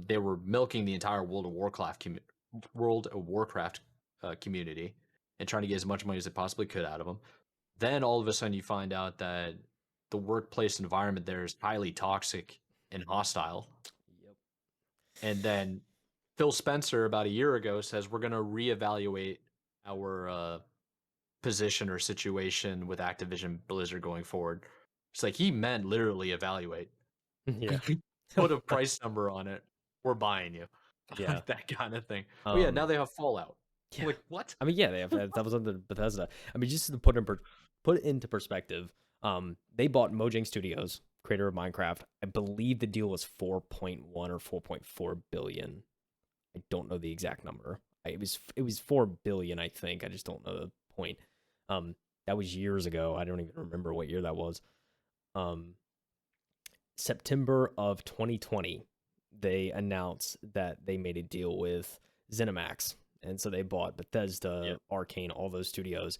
They were milking the entire World of Warcraft community and trying to get as much money as they possibly could out of them. Then all of a sudden you find out that the workplace environment there is highly toxic and hostile. Yep. And then Phil Spencer about a year ago says we're going to reevaluate our position or situation with Activision Blizzard going forward. It's like he meant literally evaluate. Yeah. Put a price number on it. We're buying you. Yeah. Like that kind of thing. Oh yeah, now they have Fallout. Yeah. Like what? I mean, yeah, they have that was under Bethesda. I mean, just to put it into perspective, they bought Mojang Studios, creator of Minecraft. I believe the deal was 4.1 or 4.4 billion. I don't know the exact number. It was 4 billion, I think. I just don't know the point. That was years ago. I don't even remember what year that was. September of 2020, they announced that they made a deal with ZeniMax, and so they bought Bethesda, Arcane, all those studios.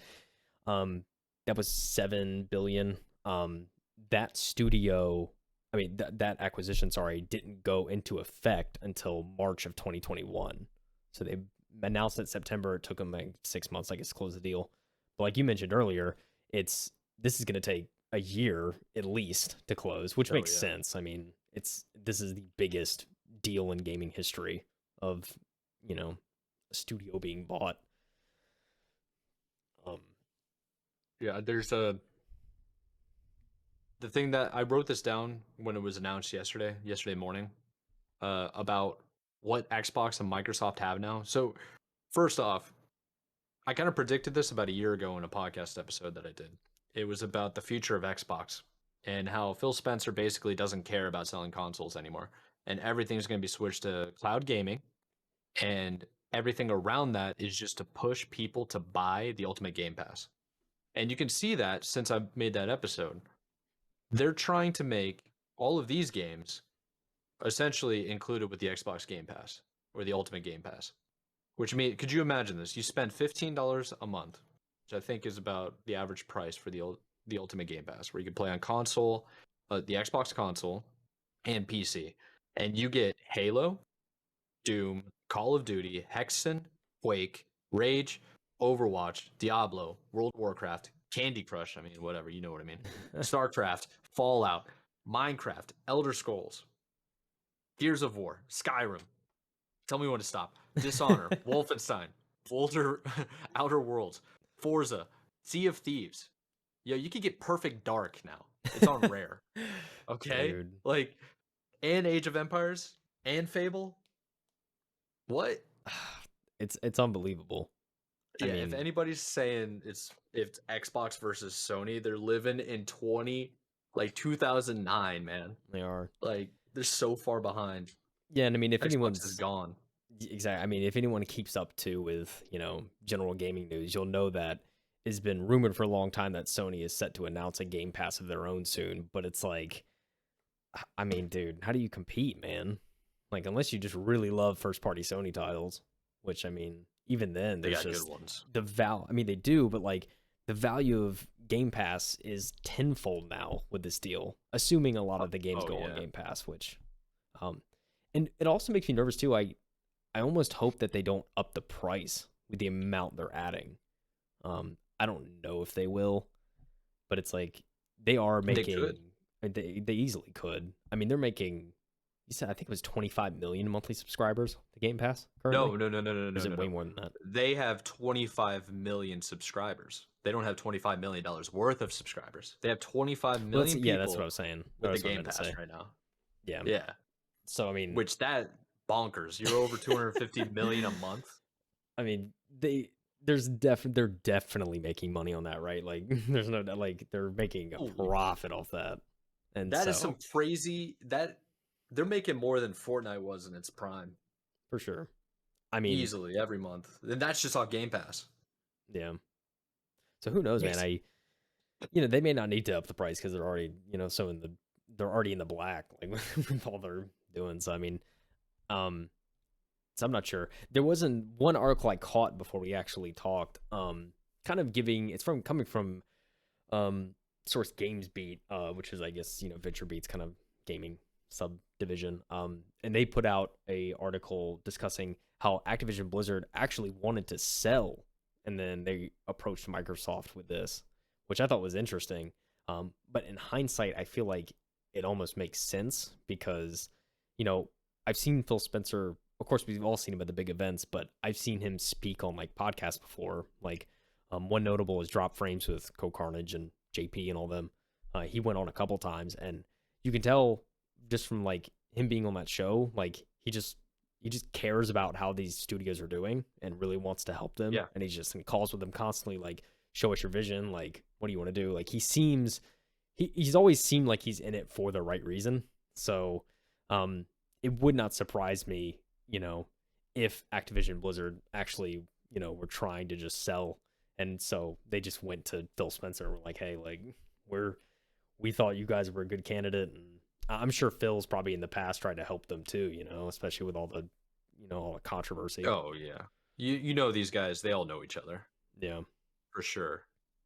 That was 7 billion. That studio, I mean that acquisition, sorry, didn't go into effect until March of 2021. So they announced it September. It took them like 6 months, I guess, to close the deal. But like you mentioned earlier, this is going to take a year at least to close, which makes sense. I mean, this is the biggest deal in gaming history of, a studio being bought. Yeah, there's the thing that I wrote this down when it was announced yesterday morning, about what Xbox and Microsoft have now. So first off, I kind of predicted this about a year ago in a podcast episode that I did. It was about the future of Xbox and how Phil Spencer basically doesn't care about selling consoles anymore. And everything's going to be switched to cloud gaming. And everything around that is just to push people to buy the Ultimate Game Pass. And you can see that since I made that episode. They're trying to make all of these games essentially included with the Xbox Game Pass or the Ultimate Game Pass. Which means, could you imagine this? You spend $15 a month, which I think is about the average price for the Ultimate Game Pass, where you can play on console, the Xbox console, and PC, and you get Halo, Doom, Call of Duty, Hexen, Quake, Rage, Overwatch, Diablo, World of Warcraft, Candy Crush. I mean, whatever, you know what I mean. StarCraft, Fallout, Minecraft, Elder Scrolls, Gears of War, Skyrim. Tell me when to stop. Dishonor, Wolfenstein, Outer Worlds, Forza, Sea of Thieves. Yo, you could get Perfect Dark now. It's on Rare. Okay? Dude. Like, and Age of Empires, and Fable. What? It's unbelievable. Yeah, I mean, if anybody's saying it's Xbox versus Sony, they're living in 2009, man. They are. Like, they're so far behind. Yeah, and I mean, if Xbox anyone's is gone. Exactly. I mean, if anyone keeps up to with, general gaming news, you'll know that it's been rumored for a long time that Sony is set to announce a Game Pass of their own soon. But it's like, I mean, dude, how do you compete, man? Like, unless you just really love first-party Sony titles, which, I mean, even then, They there's got just good ones. I mean, they do, but like the value of Game Pass is tenfold now with this deal, assuming a lot of the games go on Game Pass, which, and it also makes me nervous too. I almost hope that they don't up the price with the amount they're adding. I don't know if they will, but it's like they are making. They easily could. I mean, they're making. You said I think it was 25 million monthly subscribers to Game Pass currently. No. Is it way more than that? They have 25 million subscribers. They don't have $25 million worth of subscribers. They have 25 million people. Yeah, that's what I was saying. With the Game Pass right now. Yeah. Yeah. So I mean, which that bonkers. You're over 250 million a month. I mean, they're definitely making money on that, right? Like, there's no like they're making a profit off that, and that is some crazy that they're making more than Fortnite was in its prime, for sure. I mean, easily every month, and that's just on Game Pass. Yeah. So who knows, man? They may not need to up the price because they're already, they're already in the black, like with all they're doing. So I mean, so I'm not sure. There wasn't one article I caught before we actually talked, kind of coming from Source Games Beat, which is, I guess, VentureBeat's kind of gaming subdivision. And they put out a article discussing how Activision Blizzard actually wanted to sell, and then they approached Microsoft with this, which I thought was interesting. But in hindsight, I feel like it almost makes sense because, you know, I've seen Phil Spencer. Of course, we've all seen him at the big events, but I've seen him speak on like podcasts before. Like one notable is Drop Frames with Co Carnage and JP and all them. He went on a couple times, and you can tell just from like him being on that show, like he just cares about how these studios are doing and really wants to help them. Yeah. And he calls with them constantly, like, show us your vision. Like, what do you want to do? Like, he's always seemed like he's in it for the right reason. So, it would not surprise me, if Activision Blizzard actually, were trying to just sell. And so they just went to Phil Spencer and were like, hey, like, we thought you guys were a good candidate. And I'm sure Phil's probably in the past tried to help them too, especially with all the, all the controversy. Oh yeah. You know these guys, they all know each other. Yeah. For sure.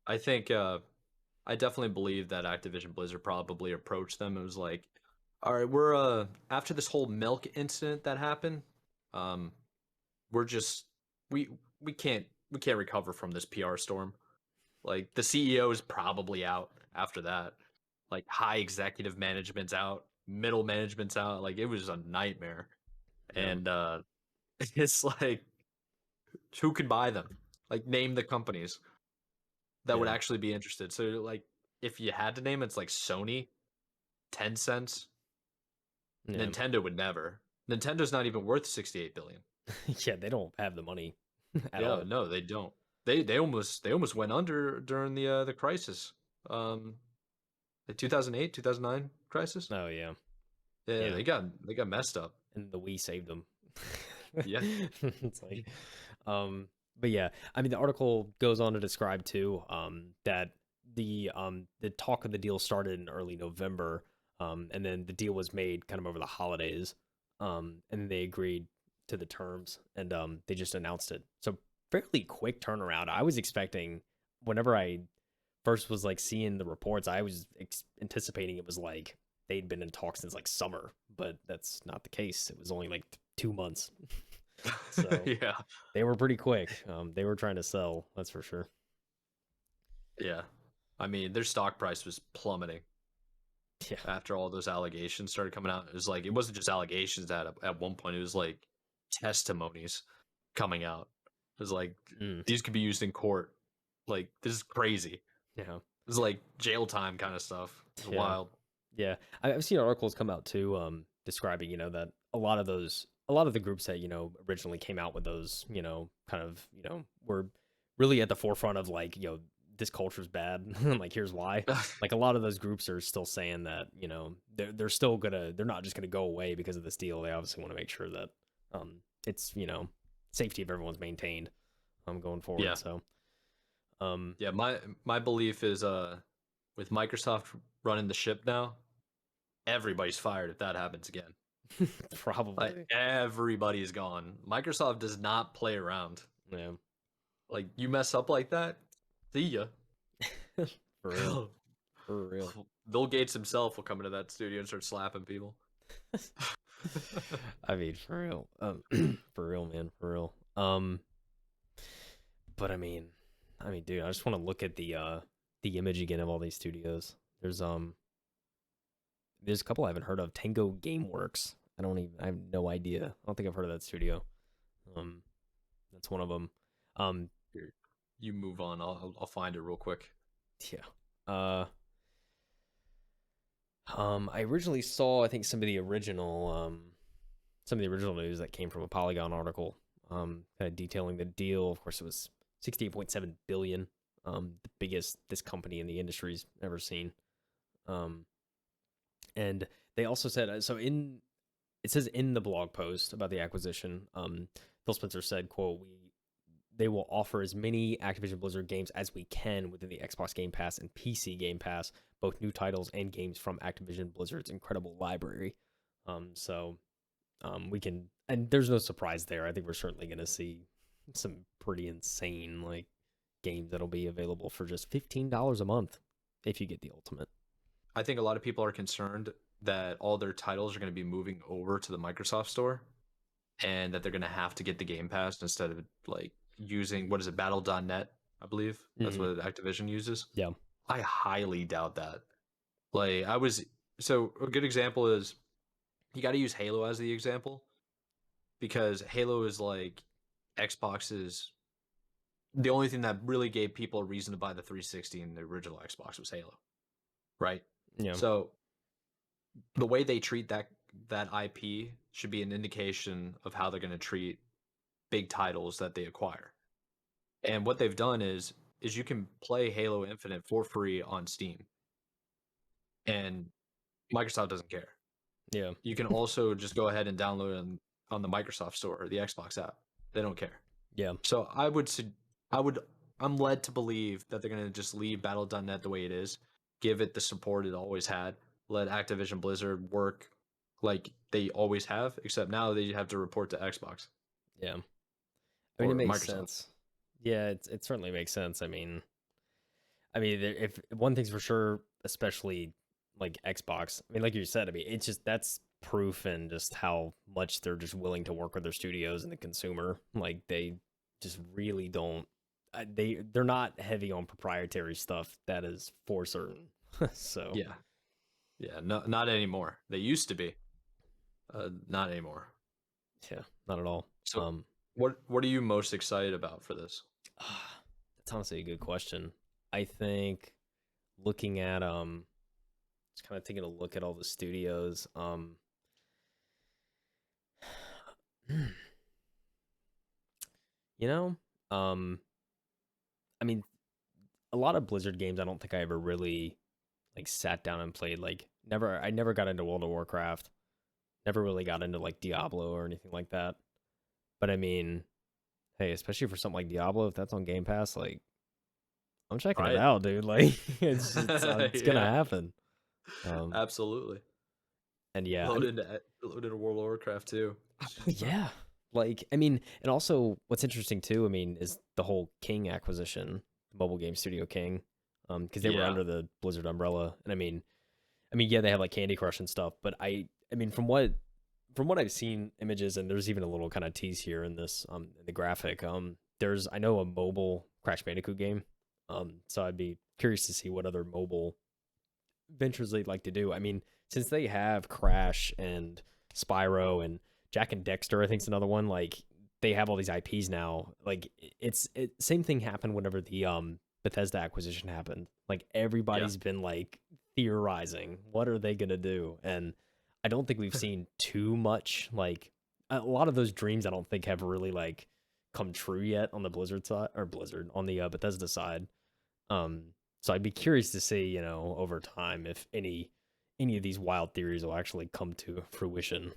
I think I definitely believe that Activision Blizzard probably approached them and was like, all right, we're after this whole milk incident that happened, we're just we can't recover from this PR storm. Like the CEO is probably out after that. Like high executive management's out, middle management's out. Like it was a nightmare. Yeah. And it's like who could buy them? Like name the companies that would actually be interested. So like if you had to name it's like Sony, Tencent, Nintendo would never. Nintendo's not even worth 68 billion. Yeah, they don't have the money at Yeah, all. no, they don't. They almost went under during the crisis. The 2008, 2009 crisis. Oh yeah. Yeah, they got messed up. And the Wii saved them. Yeah. It's like but yeah, I mean the article goes on to describe too that the talk of the deal started in early November, and then the deal was made kind of over the holidays, and then they agreed to the terms, and they just announced it. So fairly quick turnaround. I was expecting, whenever I first was like seeing the reports, I was anticipating it was like they'd been in talks since like summer, but that's not the case. It was only like 2 months. So yeah, they were pretty quick. They were trying to sell, that's for sure. Yeah, I mean their stock price was plummeting. Yeah, after all those allegations started coming out, it was like it wasn't just allegations. At one point, it was like testimonies coming out. It was like these could be used in court. Like this is crazy. Yeah, it's like jail time kind of stuff. It's wild. Yeah, I've seen articles come out too, describing that a lot of the groups that originally came out with those kind of were really at the forefront of like this culture's bad. Like here's why. Like a lot of those groups are still saying that they're still they're not just gonna go away because of this deal. They obviously want to make sure that it's safety of everyone's maintained going forward. Yeah. So yeah, my belief is with Microsoft running the ship now, everybody's fired if that happens again. Probably. Like, everybody's gone. Microsoft does not play around. Yeah. Like you mess up like that, see ya. For real. For real. Bill Gates himself will come into that studio and start slapping people. I mean, for real. For real, man. For real. But I mean, dude, I just want to look at the image again of all these studios. There's a couple I haven't heard of. Tango Gameworks. I have no idea. I don't think I've heard of that studio. That's one of them. Here, you move on. I'll find it real quick. Yeah. I originally saw, I think, some of the original news that came from a Polygon article, kind of detailing the deal. Of course, it was 68.7 billion, the biggest this company in the industry's ever seen. And they also said, it says in the blog post about the acquisition, Phil Spencer said, quote, they will offer as many Activision Blizzard games as we can within the Xbox Game Pass and PC Game Pass, both new titles and games from Activision Blizzard's incredible library. We can, and there's no surprise there. I think we're certainly going to see some pretty insane like games that'll be available for just $15 a month if you get the Ultimate. I think a lot of people are concerned that all their titles are going to be moving over to the Microsoft Store, and that they're going to have to get the Game Pass instead of like using, what is it, Battle.net, I believe. That's what Activision uses. Yeah. I highly doubt that. Like I was so a good example is you got to use Halo as the example because Halo is like Xbox's the only thing that really gave people a reason to buy the 360 and the original Xbox was Halo, right? Yeah. So the way they treat that IP should be an indication of how they're going to treat big titles that they acquire. And what they've done is you can play Halo Infinite for free on Steam, and Microsoft doesn't care. Yeah. You can also just go ahead and download it on the Microsoft Store or the Xbox app. They don't care. Yeah. So I would, I'm led to believe that they're gonna just leave Battle.net the way it is, give it the support it always had, let Activision Blizzard work like they always have, except now they have to report to Xbox Yeah. I mean, it or makes Microsoft. sense. Yeah, it certainly makes sense. I mean, if one thing's for sure, especially like Xbox. I mean, like you said, I mean, it's just that's proof and just how much they're just willing to work with their studios and the consumer. Like they just really don't. They're not heavy on proprietary stuff. That is for certain. So Yeah, yeah, no, not anymore. They used to be, not anymore. yeah, not at all. So, what are you most excited about for this? That's honestly a good question. I think looking at just kind of taking a look at all the studios. You know, um, I mean, a lot of Blizzard games. I don't think I ever really like sat down and played. Like, never. I never got into World of Warcraft. Never really got into like Diablo or anything like that. But I mean, hey, especially for something like Diablo, if that's on Game Pass, like I'm checking it Right? out, dude. Like, it's gonna Yeah, happen. Um, absolutely. and yeah, I Load mean, into load into World of Warcraft too. yeah, like I mean, and also what's interesting too, I mean, is the whole King acquisition, the mobile game studio King, because they were Yeah. under the Blizzard umbrella, and I mean, yeah, they have like Candy Crush and stuff, but I mean, from what I've seen images, and there's even a little kind of tease here in this, in the graphic, there's I know a mobile Crash Bandicoot game, so I'd be curious to see what other mobile ventures they'd like to do. I mean, since they have Crash and Spyro and Jack and Dexter, I think is another one. Like they have all these IPs now. Like same thing happened whenever the Bethesda acquisition happened. Like Yeah. everybody's been like theorizing, what are they gonna do? And I don't think we've seen too much. Like a lot of those dreams, I don't think have really like come true yet on the Blizzard side or Blizzard on the Bethesda side. Um, so I'd be curious to see, over time if any of these wild theories will actually come to fruition.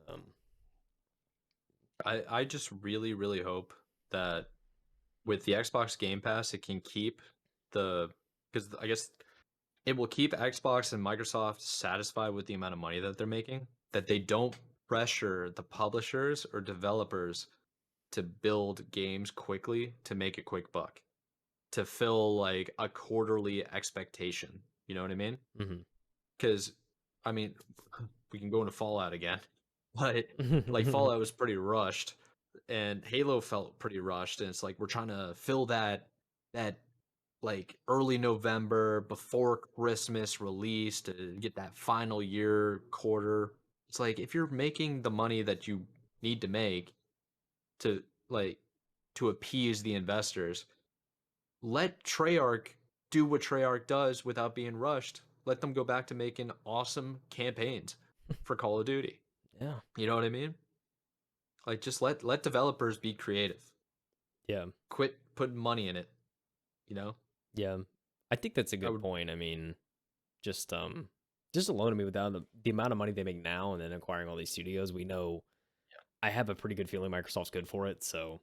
Um, I just really, really hope that with the Xbox Game Pass, it can keep the because I guess it will keep Xbox and Microsoft satisfied with the amount of money that they're making, that they don't pressure the publishers or developers to build games quickly to make a quick buck, to fill like a quarterly expectation. You know what I mean? mhm. Because I mean, we can go into Fallout again, but like Fallout was pretty rushed, and Halo felt pretty rushed, and it's like we're trying to fill that like early November before Christmas release to get that final year quarter. It's like if you're making the money that you need to make to like to appease the investors, let Treyarch do what Treyarch does without being rushed. Let them go back to making awesome campaigns for Call of Duty. Yeah, You know what I mean? Like just let developers be creative. yeah, Quit putting money in it, you know? yeah. I think that's a I good would point. I mean, just alone to me without the amount of money they make now and then acquiring all these studios, we know I have a pretty good feeling Microsoft's good for it. So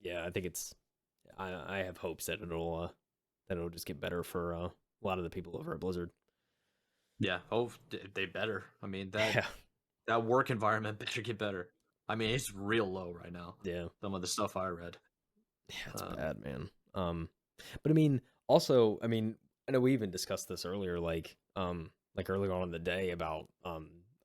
yeah, I think I have hopes that it'll just get better for a lot of the people over at Blizzard. yeah, oh they better. I mean that Yeah, that work environment better get better. I mean, it's real low right now. yeah. Some of the stuff I read. Yeah, it's Um, bad, man. But I mean, also, I mean, I know we even discussed this earlier, like earlier on in the day about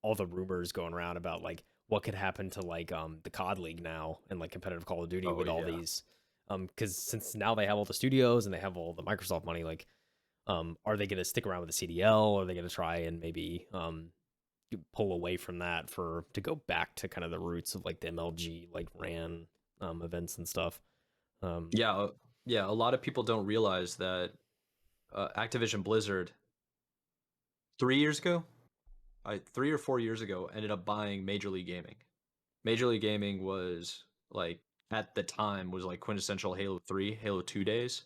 all the rumors going around about like what could happen to like the COD League now and like competitive Call of Duty oh with all yeah. these because since now they have all the studios and they have all the Microsoft money, like Are they going to stick around with the CDL? Are they going to try and maybe pull away from that to go back to kind of the roots of like the MLG like ran events and stuff? Yeah, yeah. A lot of people don't realize that Activision Blizzard 3 years ago, 3 or 4 years ago, ended up buying Major League Gaming. Major League Gaming was like at the time was like quintessential Halo 3, Halo 2 days.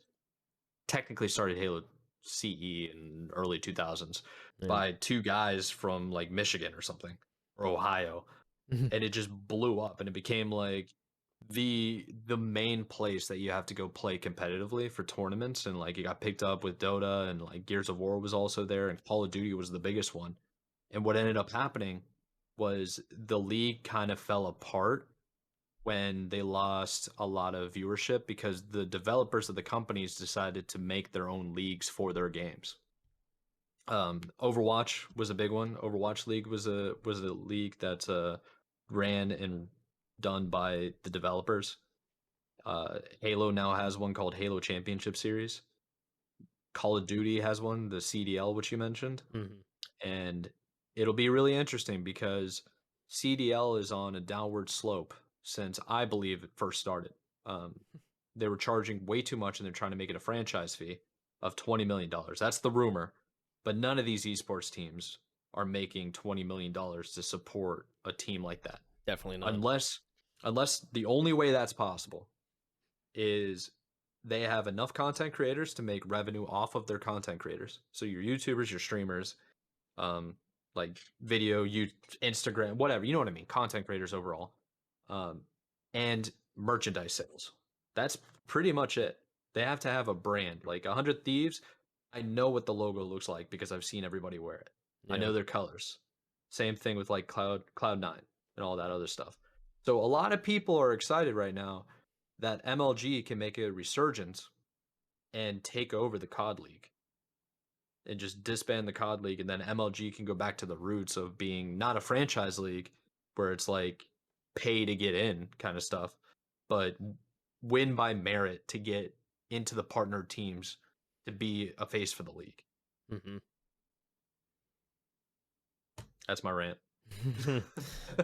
Technically started Halo CE in early 2000s Yeah. by two guys from like Michigan or something or Ohio, and it just blew up and it became like the main place that you have to go play competitively for tournaments, and like it got picked up with Dota, and like Gears of War was also there, and Call of Duty was the biggest one. And what ended up happening was the league kind of fell apart when they lost a lot of viewership because the developers of the companies decided to make their own leagues for their games. Overwatch was a big one. Overwatch League was a league that ran and done by the developers. Halo now has one called Halo Championship Series. Call of Duty has one, the CDL, which you mentioned, Hmm. and it'll be really interesting because CDL is on a downward slope since I believe it first started. Um, they were charging way too much, and they're trying to make it a franchise fee of $20 million. That's the rumor, but none of these esports teams are making $20 million to support a team like that, Definitely not. unless the only way that's possible is they have enough content creators to make revenue off of their content creators. So your YouTubers, your streamers, um, like video, Instagram, whatever, you know what I mean, content creators overall, um, and merchandise sales. That's pretty much it. They have to have a brand. Like 100 Thieves, I know what the logo looks like because I've seen everybody wear it. I Yeah. know their colors. Same thing with like Cloud9 and all that other stuff. So a lot of people are excited right now that MLG can make a resurgence and take over the COD League and just disband the COD League, and then MLG can go back to the roots of being not a franchise league where it's like pay to get in kind of stuff, but win by merit to get into the partner teams to be a face for the league. Hmm. That's my rant.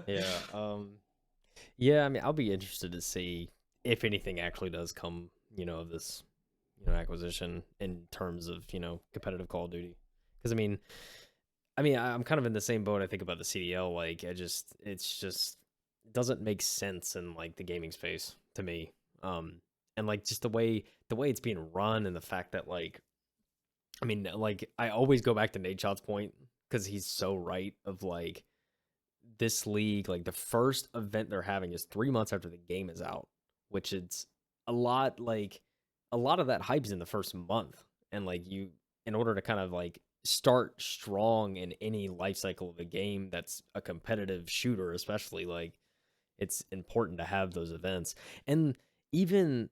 Yeah. Yeah, I mean, I'll be interested to see if anything actually does come, of this, acquisition in terms of, competitive Call of Duty. Because I'm kind of in the same boat. I think about the CDL. Like, it's just it doesn't make sense in like the gaming space to me. And like just the way it's being run and the fact that like, like I always go back to Nate Shot's point because he's so right of like this league, like the first event they're having is 3 months after the game is out, which is a lot. Like a lot of that hype is in the first month, and like in order to kind of like start strong in any life cycle of a game that's a competitive shooter, especially like it's important to have those events. And even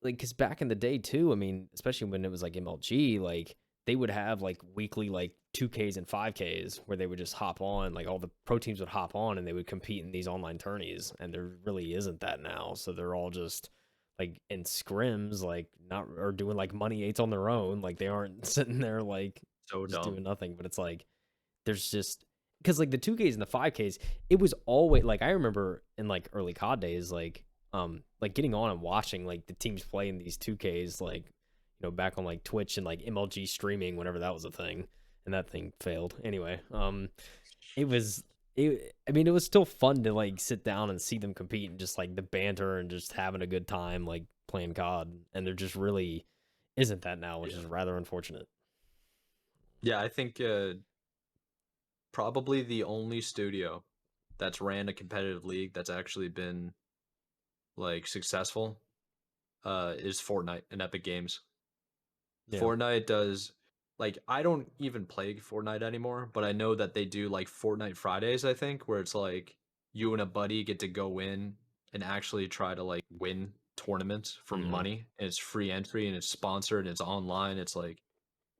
like because back in the day too, especially when it was like MLG, like they would have like weekly like 2Ks and 5Ks where they would just hop on, like all the pro teams would hop on and they would compete in these online tourneys, and there really isn't that now. So they're all just like in scrims, like not or doing like money eights on their own, like they aren't sitting there like So just dumb. doing nothing. But it's like there's just because like the 2Ks and the 5Ks, it was always like I remember in like early COD days, like getting on and watching like the teams play in these 2Ks, like back on like Twitch and like MLG streaming whenever that was a thing, and that thing failed. Anyway, it was it was still fun to like sit down and see them compete and just like the banter and just having a good time like playing COD, and there just really isn't that now, which Yeah. is rather unfortunate. Yeah, I think probably the only studio that's ran a competitive league that's actually been like successful is Fortnite and Epic Games. Yeah. Fortnite does like I don't even play Fortnite anymore, but I know that they do like Fortnite Fridays, I think, where it's like you and a buddy get to go in and actually try to like win tournaments for Hmm. money, and it's free entry and it's sponsored and it's online. It's like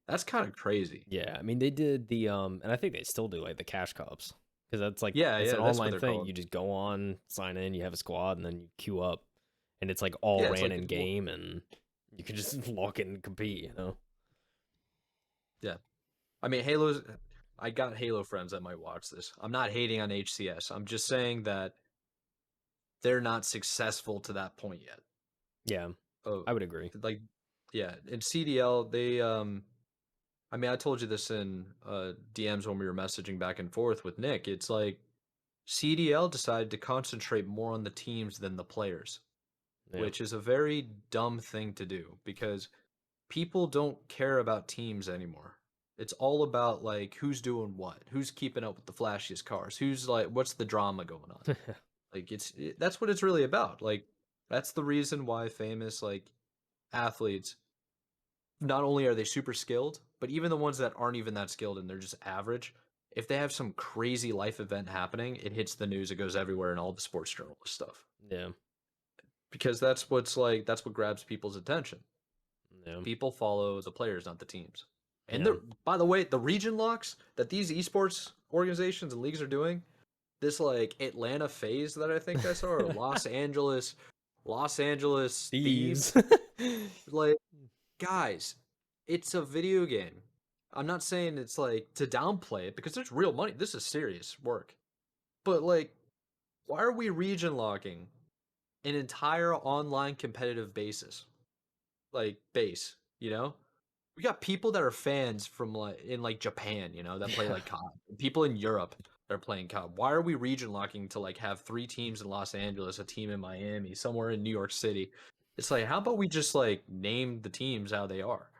that's kind of crazy. Yeah, they did the and I think they still do like the cash cups because that's like Yeah, it's yeah, an that's what online they're thing. called. You just go on, sign in, you have a squad, and then you queue up, and it's like all Yeah, it's ran like in game, and you can just log in and compete. Yeah. I mean, Halo's. I got Halo friends that might watch this. I'm not hating on HCS. I'm just saying that they're not successful to that point yet. Yeah, Oh, I would agree. like, yeah. In CDL, they I mean, I told you this in DMs when we were messaging back and forth with Nick. It's like CDL decided to concentrate more on the teams than the players, Yeah. which is a very dumb thing to do because people don't care about teams anymore. It's all about like who's doing what, who's keeping up with the flashiest cars, who's like what's the drama going on. Like that's what it's really about. Like that's the reason why famous like athletes not only are they super skilled, but even the ones that aren't even that skilled and they're just average, if they have some crazy life event happening, it hits the news, it goes everywhere in all the sports journalist stuff. Yeah. Because that's what grabs people's attention. Yeah. People follow the players, not the teams. And Yeah. by the way, the region locks that these esports organizations and leagues are doing, this like Atlanta phase that I think I saw, or Los Angeles Thieves. thieves, like guys, it's a video game. I'm not saying it's like to downplay it because there's real money. This is serious work. But like, why are we region locking an entire online competitive basis? Like base, you know? We got people that are fans from like in like Japan, you know, that play Yeah. like COD. People in Europe that are playing COD. Why are we region locking to like have 3 teams in Los Angeles, a team in Miami, somewhere in New York City? It's like, how about we just like name the teams how they are?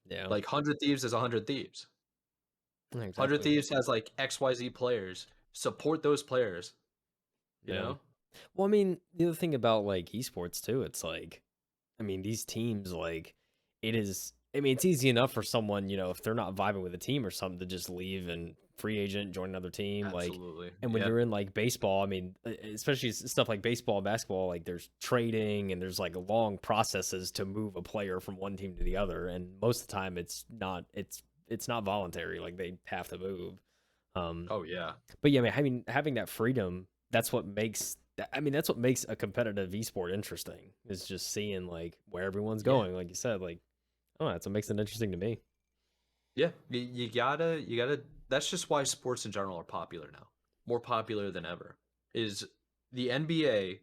Yeah. Like 100 Thieves is 100 Thieves. 100 Exactly. Thieves has like XYZ players. Support those players, you Yeah. know? Well, I mean, the other thing about like esports too, it's like, I mean, these teams, like, it is, I mean, it's easy enough for someone, if they're not vibing with a team or something to just leave and free agent, join another team. Like, Absolutely. and when Yeah. you're in like baseball, I mean, especially stuff like baseball and basketball, like there's trading and there's like long processes to move a player from one team to the other. And most of the time it's not voluntary. Like they have to move. Oh yeah. But yeah, I mean, having that freedom, that's what makes a competitive esport interesting. Is just seeing like where everyone's Yeah. going. Like you said, like, oh, that's what makes it interesting to me. Yeah. You gotta that's just why sports in general are popular now. More popular than ever. Is the NBA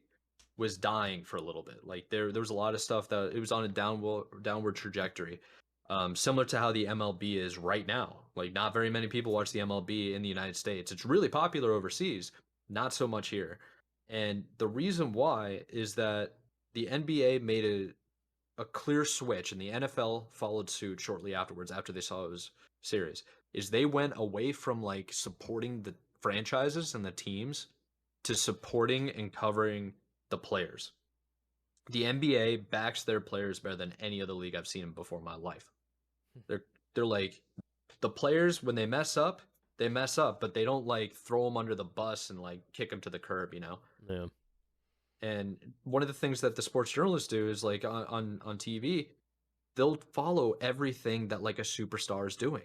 was dying for a little bit. Like there was a lot of stuff that it was on a downward trajectory. Similar to how the MLB is right now. Like not very many people watch the MLB in the United States. It's really popular overseas, not so much here. And the reason why is that the NBA made a clear switch and the NFL followed suit shortly afterwards after they saw it was serious. Is they went away from like supporting the franchises and the teams to supporting and covering the players. The NBA backs their players better than any other league I've seen before in my life. They're they're like the players when they mess up, but they don't like throw them under the bus and like kick them to the curb, you know. Yeah, And one of the things that the sports journalists do is like on TV, they'll follow everything that like a superstar is doing.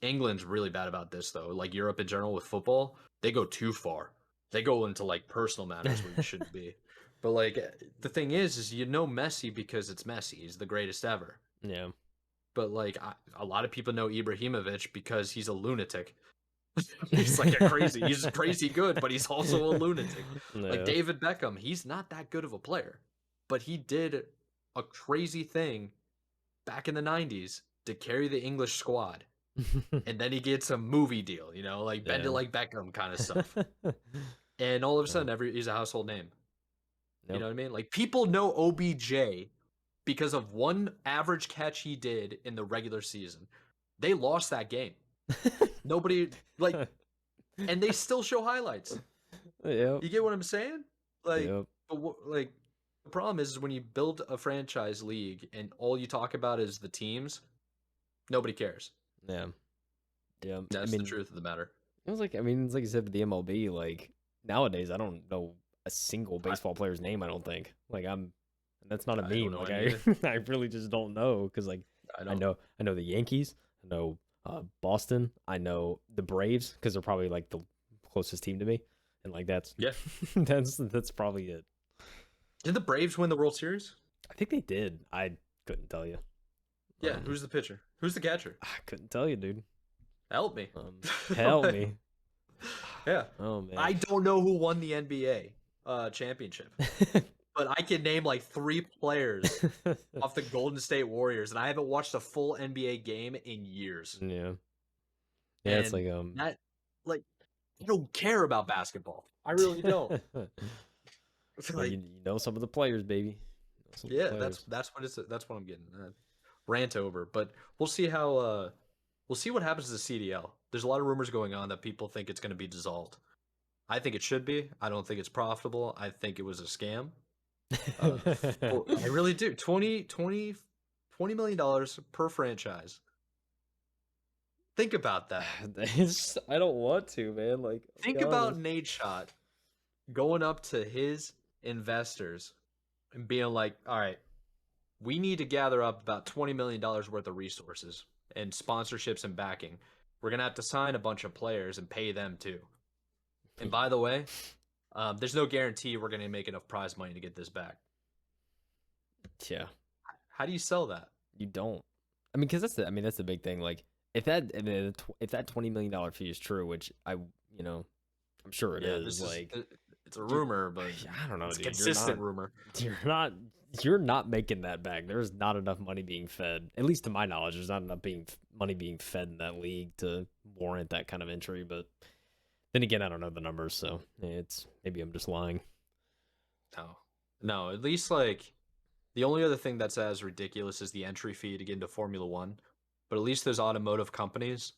England's really bad about this though. Like Europe in general with football, they go too far. They go into like personal matters where you shouldn't be. But like the thing is Messi because it's Messi. He's the greatest ever. yeah, But like a lot of people know Ibrahimovic because he's a lunatic. He's like a crazy. He's crazy good, but he's also a lunatic. Like yeah, David Beckham, he's not that good of a player, but he did a crazy thing back in the 90s to carry the English squad. And then he gets a movie deal, like Bend It yeah. Like Beckham kind of stuff. And all of a Yeah. sudden, he's a household name. You Yep. know what I mean? Like people know OBJ because of one average catch he did in the regular season. They lost that game. Nobody like, and they still show highlights. Yep. You get what I'm saying? Like, Yep. but like, the problem is when you build a franchise league and all you talk about is the teams, nobody cares. Yeah. Yeah. I That's the mean, truth of the matter. it was like, I mean, it's like you said with the MLB, like nowadays, I don't know a single I, baseball player's name. I don't think. Like that's not a I don't meme. know Like any either. I really just don't know because like I I don't. know, I know the Yankees. I know Boston. I know the Braves because they're probably like the closest team to me, and like that's Yeah. that's probably it. Did the Braves win the World Series? I think they did. I couldn't tell you. Yeah. Who's the pitcher? Who's the catcher? I couldn't tell you, dude. Help me. Help Like, me. yeah. Oh man. I don't know who won the NBA championship, but I can name like 3 players off the Golden State Warriors, and I haven't watched a full NBA game in years. Yeah. Yeah, it's And like that, like, I don't care about basketball. I really don't. I feel well, like, you know some of the players, baby. You know some of the yeah, players. that's what I'm getting. Rant over, but we'll see how we'll see what happens to the CDL. There's a lot of rumors going on that people think it's going to be dissolved. I think it should be. I don't think it's profitable. I think it was a scam. I really do. $20 million per franchise. Think about that. I don't want to, man. Like, Think about Nate Shot going up to his investors and being like, all right, we need to gather up about $20 million worth of resources and sponsorships and backing. We're going to have to sign a bunch of players and pay them too. And by the way, there's no guarantee we're going to make enough prize money to get this back. Yeah. How do you sell that? You don't. I mean, because that's the big thing. Like, if that $20 million fee is true, which I'm sure it is. Like, it's a rumor, but I don't know. It's a dude, consistent rumor. You're not making that back. There's not enough money being fed. At least to my knowledge, there's not enough money being fed in that league to warrant that kind of entry. But then again, I don't know the numbers, so maybe I'm just lying. No. At least like the only other thing that's as ridiculous is the entry fee to get into Formula One. But at least those automotive companies,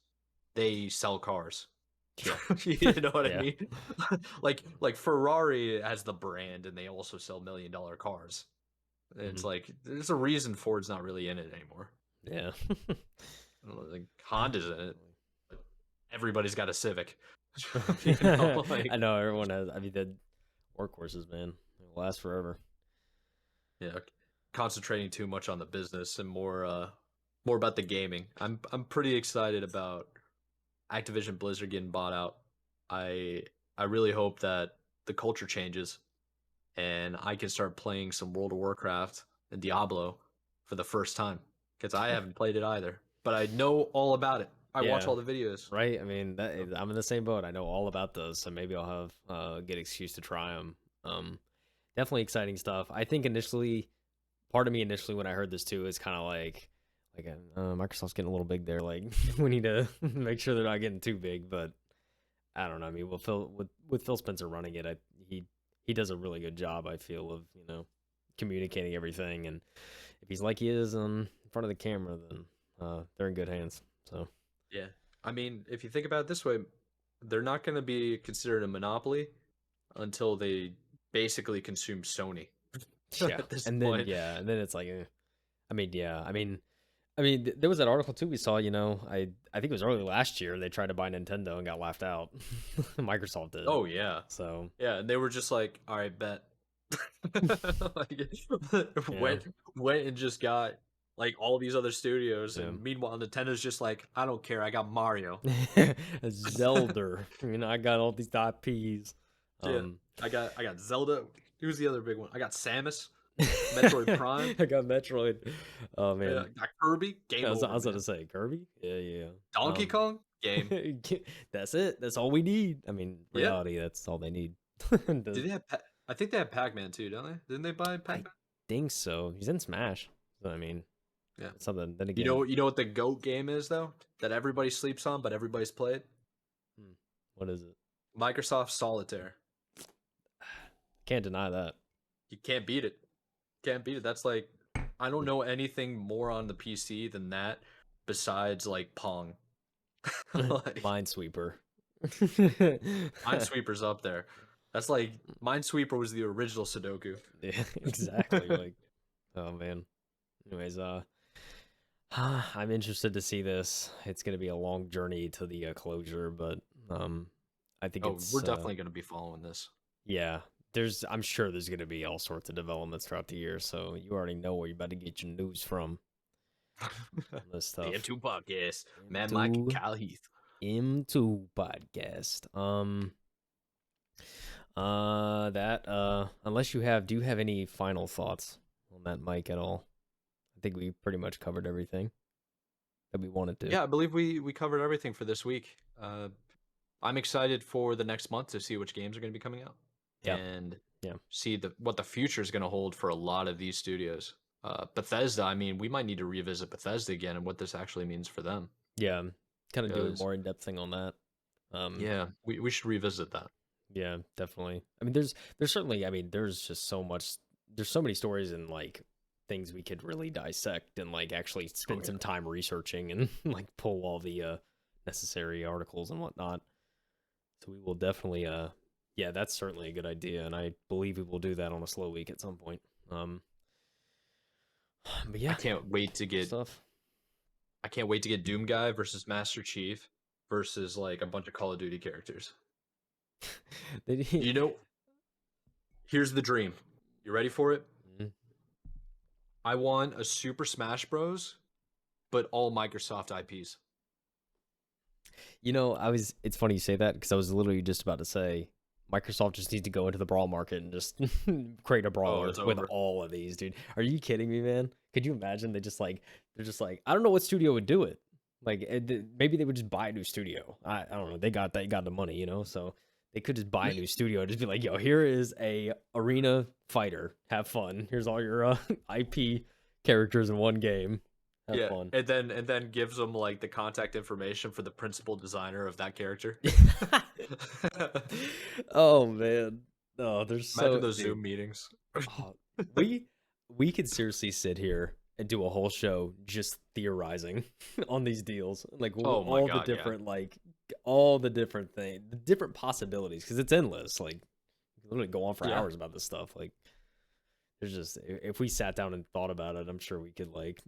they sell cars. Yeah. You know what I mean? like Ferrari has the brand, and they also sell $1 million cars. It's like there's a reason Ford's not really in it anymore. Yeah. Like Honda's in it. But everybody's got a Civic. I know everyone has. I mean, the workhorses, man, they last forever. Yeah, concentrating too much on the business and more about the gaming. I'm pretty excited about Activision Blizzard getting bought out. I really hope that the culture changes and I can start playing some World of Warcraft and Diablo for the first time because I haven't played it either, but I know all about it. I watch all the videos. Right. I mean, I'm in the same boat. I know all about those, so maybe I'll have a good excuse to try them. Definitely exciting stuff. I think part of me initially when I heard this too is kind of like Microsoft's getting a little big there. Like we need to make sure they're not getting too big. But I don't know. I mean, with Phil Spencer running it, he does a really good job. I feel of communicating everything, and if he's like he is in front of the camera, then they're in good hands. So yeah, I mean, if you think about it this way, they're not going to be considered a monopoly until they basically consume Sony. Yeah, at this and point. then and then it's like, I mean, there was that article too we saw. I think it was early last year. They tried to buy Nintendo and got laughed out. Microsoft did. Oh yeah. So yeah, and they were just like, "All right, bet." Went and just got like all these other studios, and meanwhile Nintendo's just like, "I don't care. I got Mario, Zelda. I got all these IPs. I got Zelda. Who's the other big one? I got Samus." Metroid Prime. I got Metroid. Oh man, got Kirby. Game over. I was going to say Kirby. Yeah. Donkey Kong. Game. That's it. That's all we need. I mean, reality. That's all they need. Did they have? I think they have Pac-Man too, don't they? Didn't they buy Pac-Man? I think so. He's in Smash. So, I mean, yeah. Something. Then again, you know what the GOAT game is though? That everybody sleeps on, but everybody's played. What is it? Microsoft Solitaire. Can't deny that. You can't beat it. Can't beat it. That's like, I don't know anything more on the PC than that besides like Pong. Minesweeper. Minesweeper's up there. That's like Minesweeper was the original Sudoku. Yeah, exactly. Like, oh man. Anyways, I'm interested to see this. It's gonna be a long journey to the closure, but I think we're definitely gonna be following this. Yeah. I'm sure there's going to be all sorts of developments throughout the year, so you already know where you're about to get your news from. This stuff. The M2 podcast, MadMike, KyleHeath. M2 podcast. Unless do you have any final thoughts on that, Mike, at all? I think we pretty much covered everything. that we wanted to. Yeah, I believe we covered everything for this week. I'm excited for the next month to see which games are going to be coming out Yeah. and Yeah. see what the future is going to hold for a lot of these studios. Bethesda, I mean, we might need to revisit Bethesda again and what this actually means for them. Yeah. Kind of do a Because more in-depth thing on that. yeah, we should revisit that. Yeah, definitely. I mean, there's certainly, I mean, there's just so much, there's so many stories and like things we could really dissect and like actually spend some time researching and like pull all the necessary articles and whatnot. So we will definitely, yeah, that's certainly a good idea, and I believe we will do that on a slow week at some point. But yeah, I can't wait to get stuff. I can't wait to get Doom Guy versus Master Chief versus like a bunch of Call of Duty characters. You know, here's the dream. You ready for it? Mhm. I want a Super Smash Bros, but all Microsoft IPs. You know, it's funny you say that because I was literally just about to say Microsoft just needs to go into the brawl market and just create a brawler with all of these, dude. Are you kidding me, man? Could you imagine they're just like I don't know what studio would do it. Like maybe they would just buy a new studio. I don't know. They got the money, you know, so they could just buy a new studio and just be like, yo, here is a arena fighter. Have fun. Here's all your IP characters in one game. Have fun. And then gives them like the contact information for the principal designer of that character. Oh man. Oh, there's imagine those Zoom meetings. Oh, we could seriously sit here and do a whole show just theorizing on these deals, like all the different like all the different things, the different possibilities, because it's endless. Like you can literally go on for hours about this stuff. Like there's just, if we sat down and thought about it, I'm sure we could like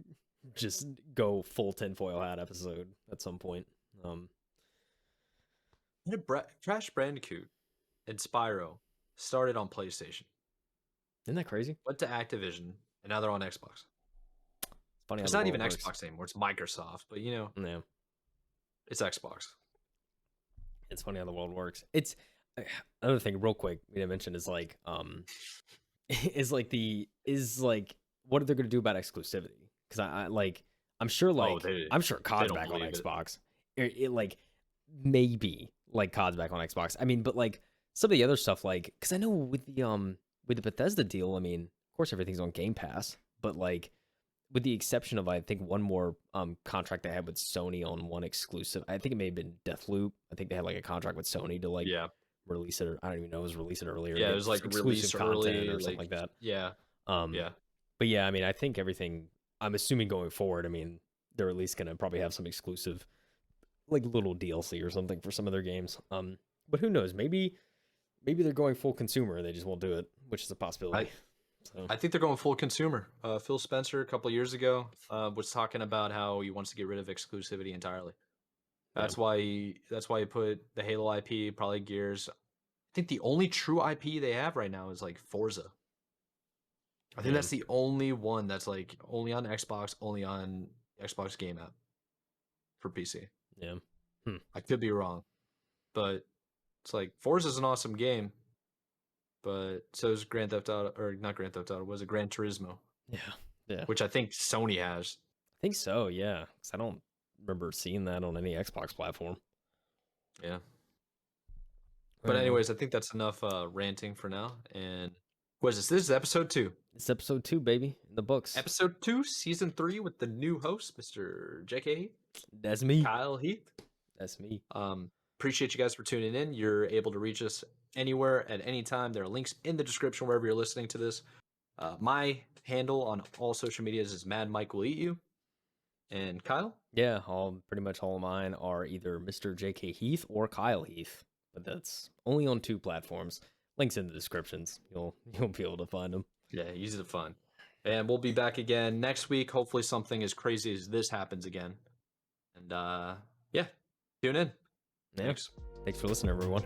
just go full tinfoil hat episode at some point. Crash Bandicoot and Spyro started on PlayStation. Isn't that crazy? Went to Activision, and now they're on Xbox. Funny, it's not even Xbox anymore. It's Microsoft, but you know, yeah, it's Xbox. It's funny how the world works. It's another thing, real quick, we didn't mention is like, what are they going to do about exclusivity? Because I'm sure I'm sure COD's back on Xbox. It like maybe like COD's back on Xbox. I mean, but like some of the other stuff, like because I know with the Bethesda deal, I mean, of course everything's on Game Pass, but like with the exception of I think one more contract they had with Sony on one exclusive. I think it may have been Deathloop. I think they had like a contract with Sony to like release it. Or, I don't even know, it was release it earlier. Yeah, it was like exclusive content early, or something like that. Yeah. Yeah. But yeah, I mean, I think everything. I'm assuming going forward, I mean, they're at least gonna probably have some exclusive, like little DLC or something for some of their games. But who knows? Maybe they're going full consumer and they just won't do it, which is a possibility. I think they're going full consumer. Phil Spencer a couple of years ago was talking about how he wants to get rid of exclusivity entirely. That's why he put the Halo IP, probably Gears. I think the only true IP they have right now is like Forza. I think that's the only one that's like only on Xbox, only on Xbox Game App for PC. Yeah. I could be wrong, but it's like Forza's an awesome game. But so is Grand Theft Auto, or not Grand Theft Auto, was it Gran Turismo? Yeah. Which I think Sony has. I think so, yeah. Because I don't remember seeing that on any Xbox platform. Yeah. But anyways, I think that's enough ranting for now. And what is this? This is episode 2. It's episode 2, baby, in the books. Episode 2, season 3 with the new host, Mr. JK. That's me. KyleHeath. That's me. Appreciate you guys for tuning in. You're able to reach us anywhere at any time. There are links in the description wherever you're listening to this. My handle on all social medias is MadMikeWillEatU. And Kyle? Yeah, pretty much all of mine are either Mr. JK Heath or KyleHeath, but that's only on 2 platforms. Links in the descriptions. You'll be able to find them. Yeah, easy to find. And we'll be back again next week. Hopefully something as crazy as this happens again. And yeah, tune in. Thanks for listening, everyone.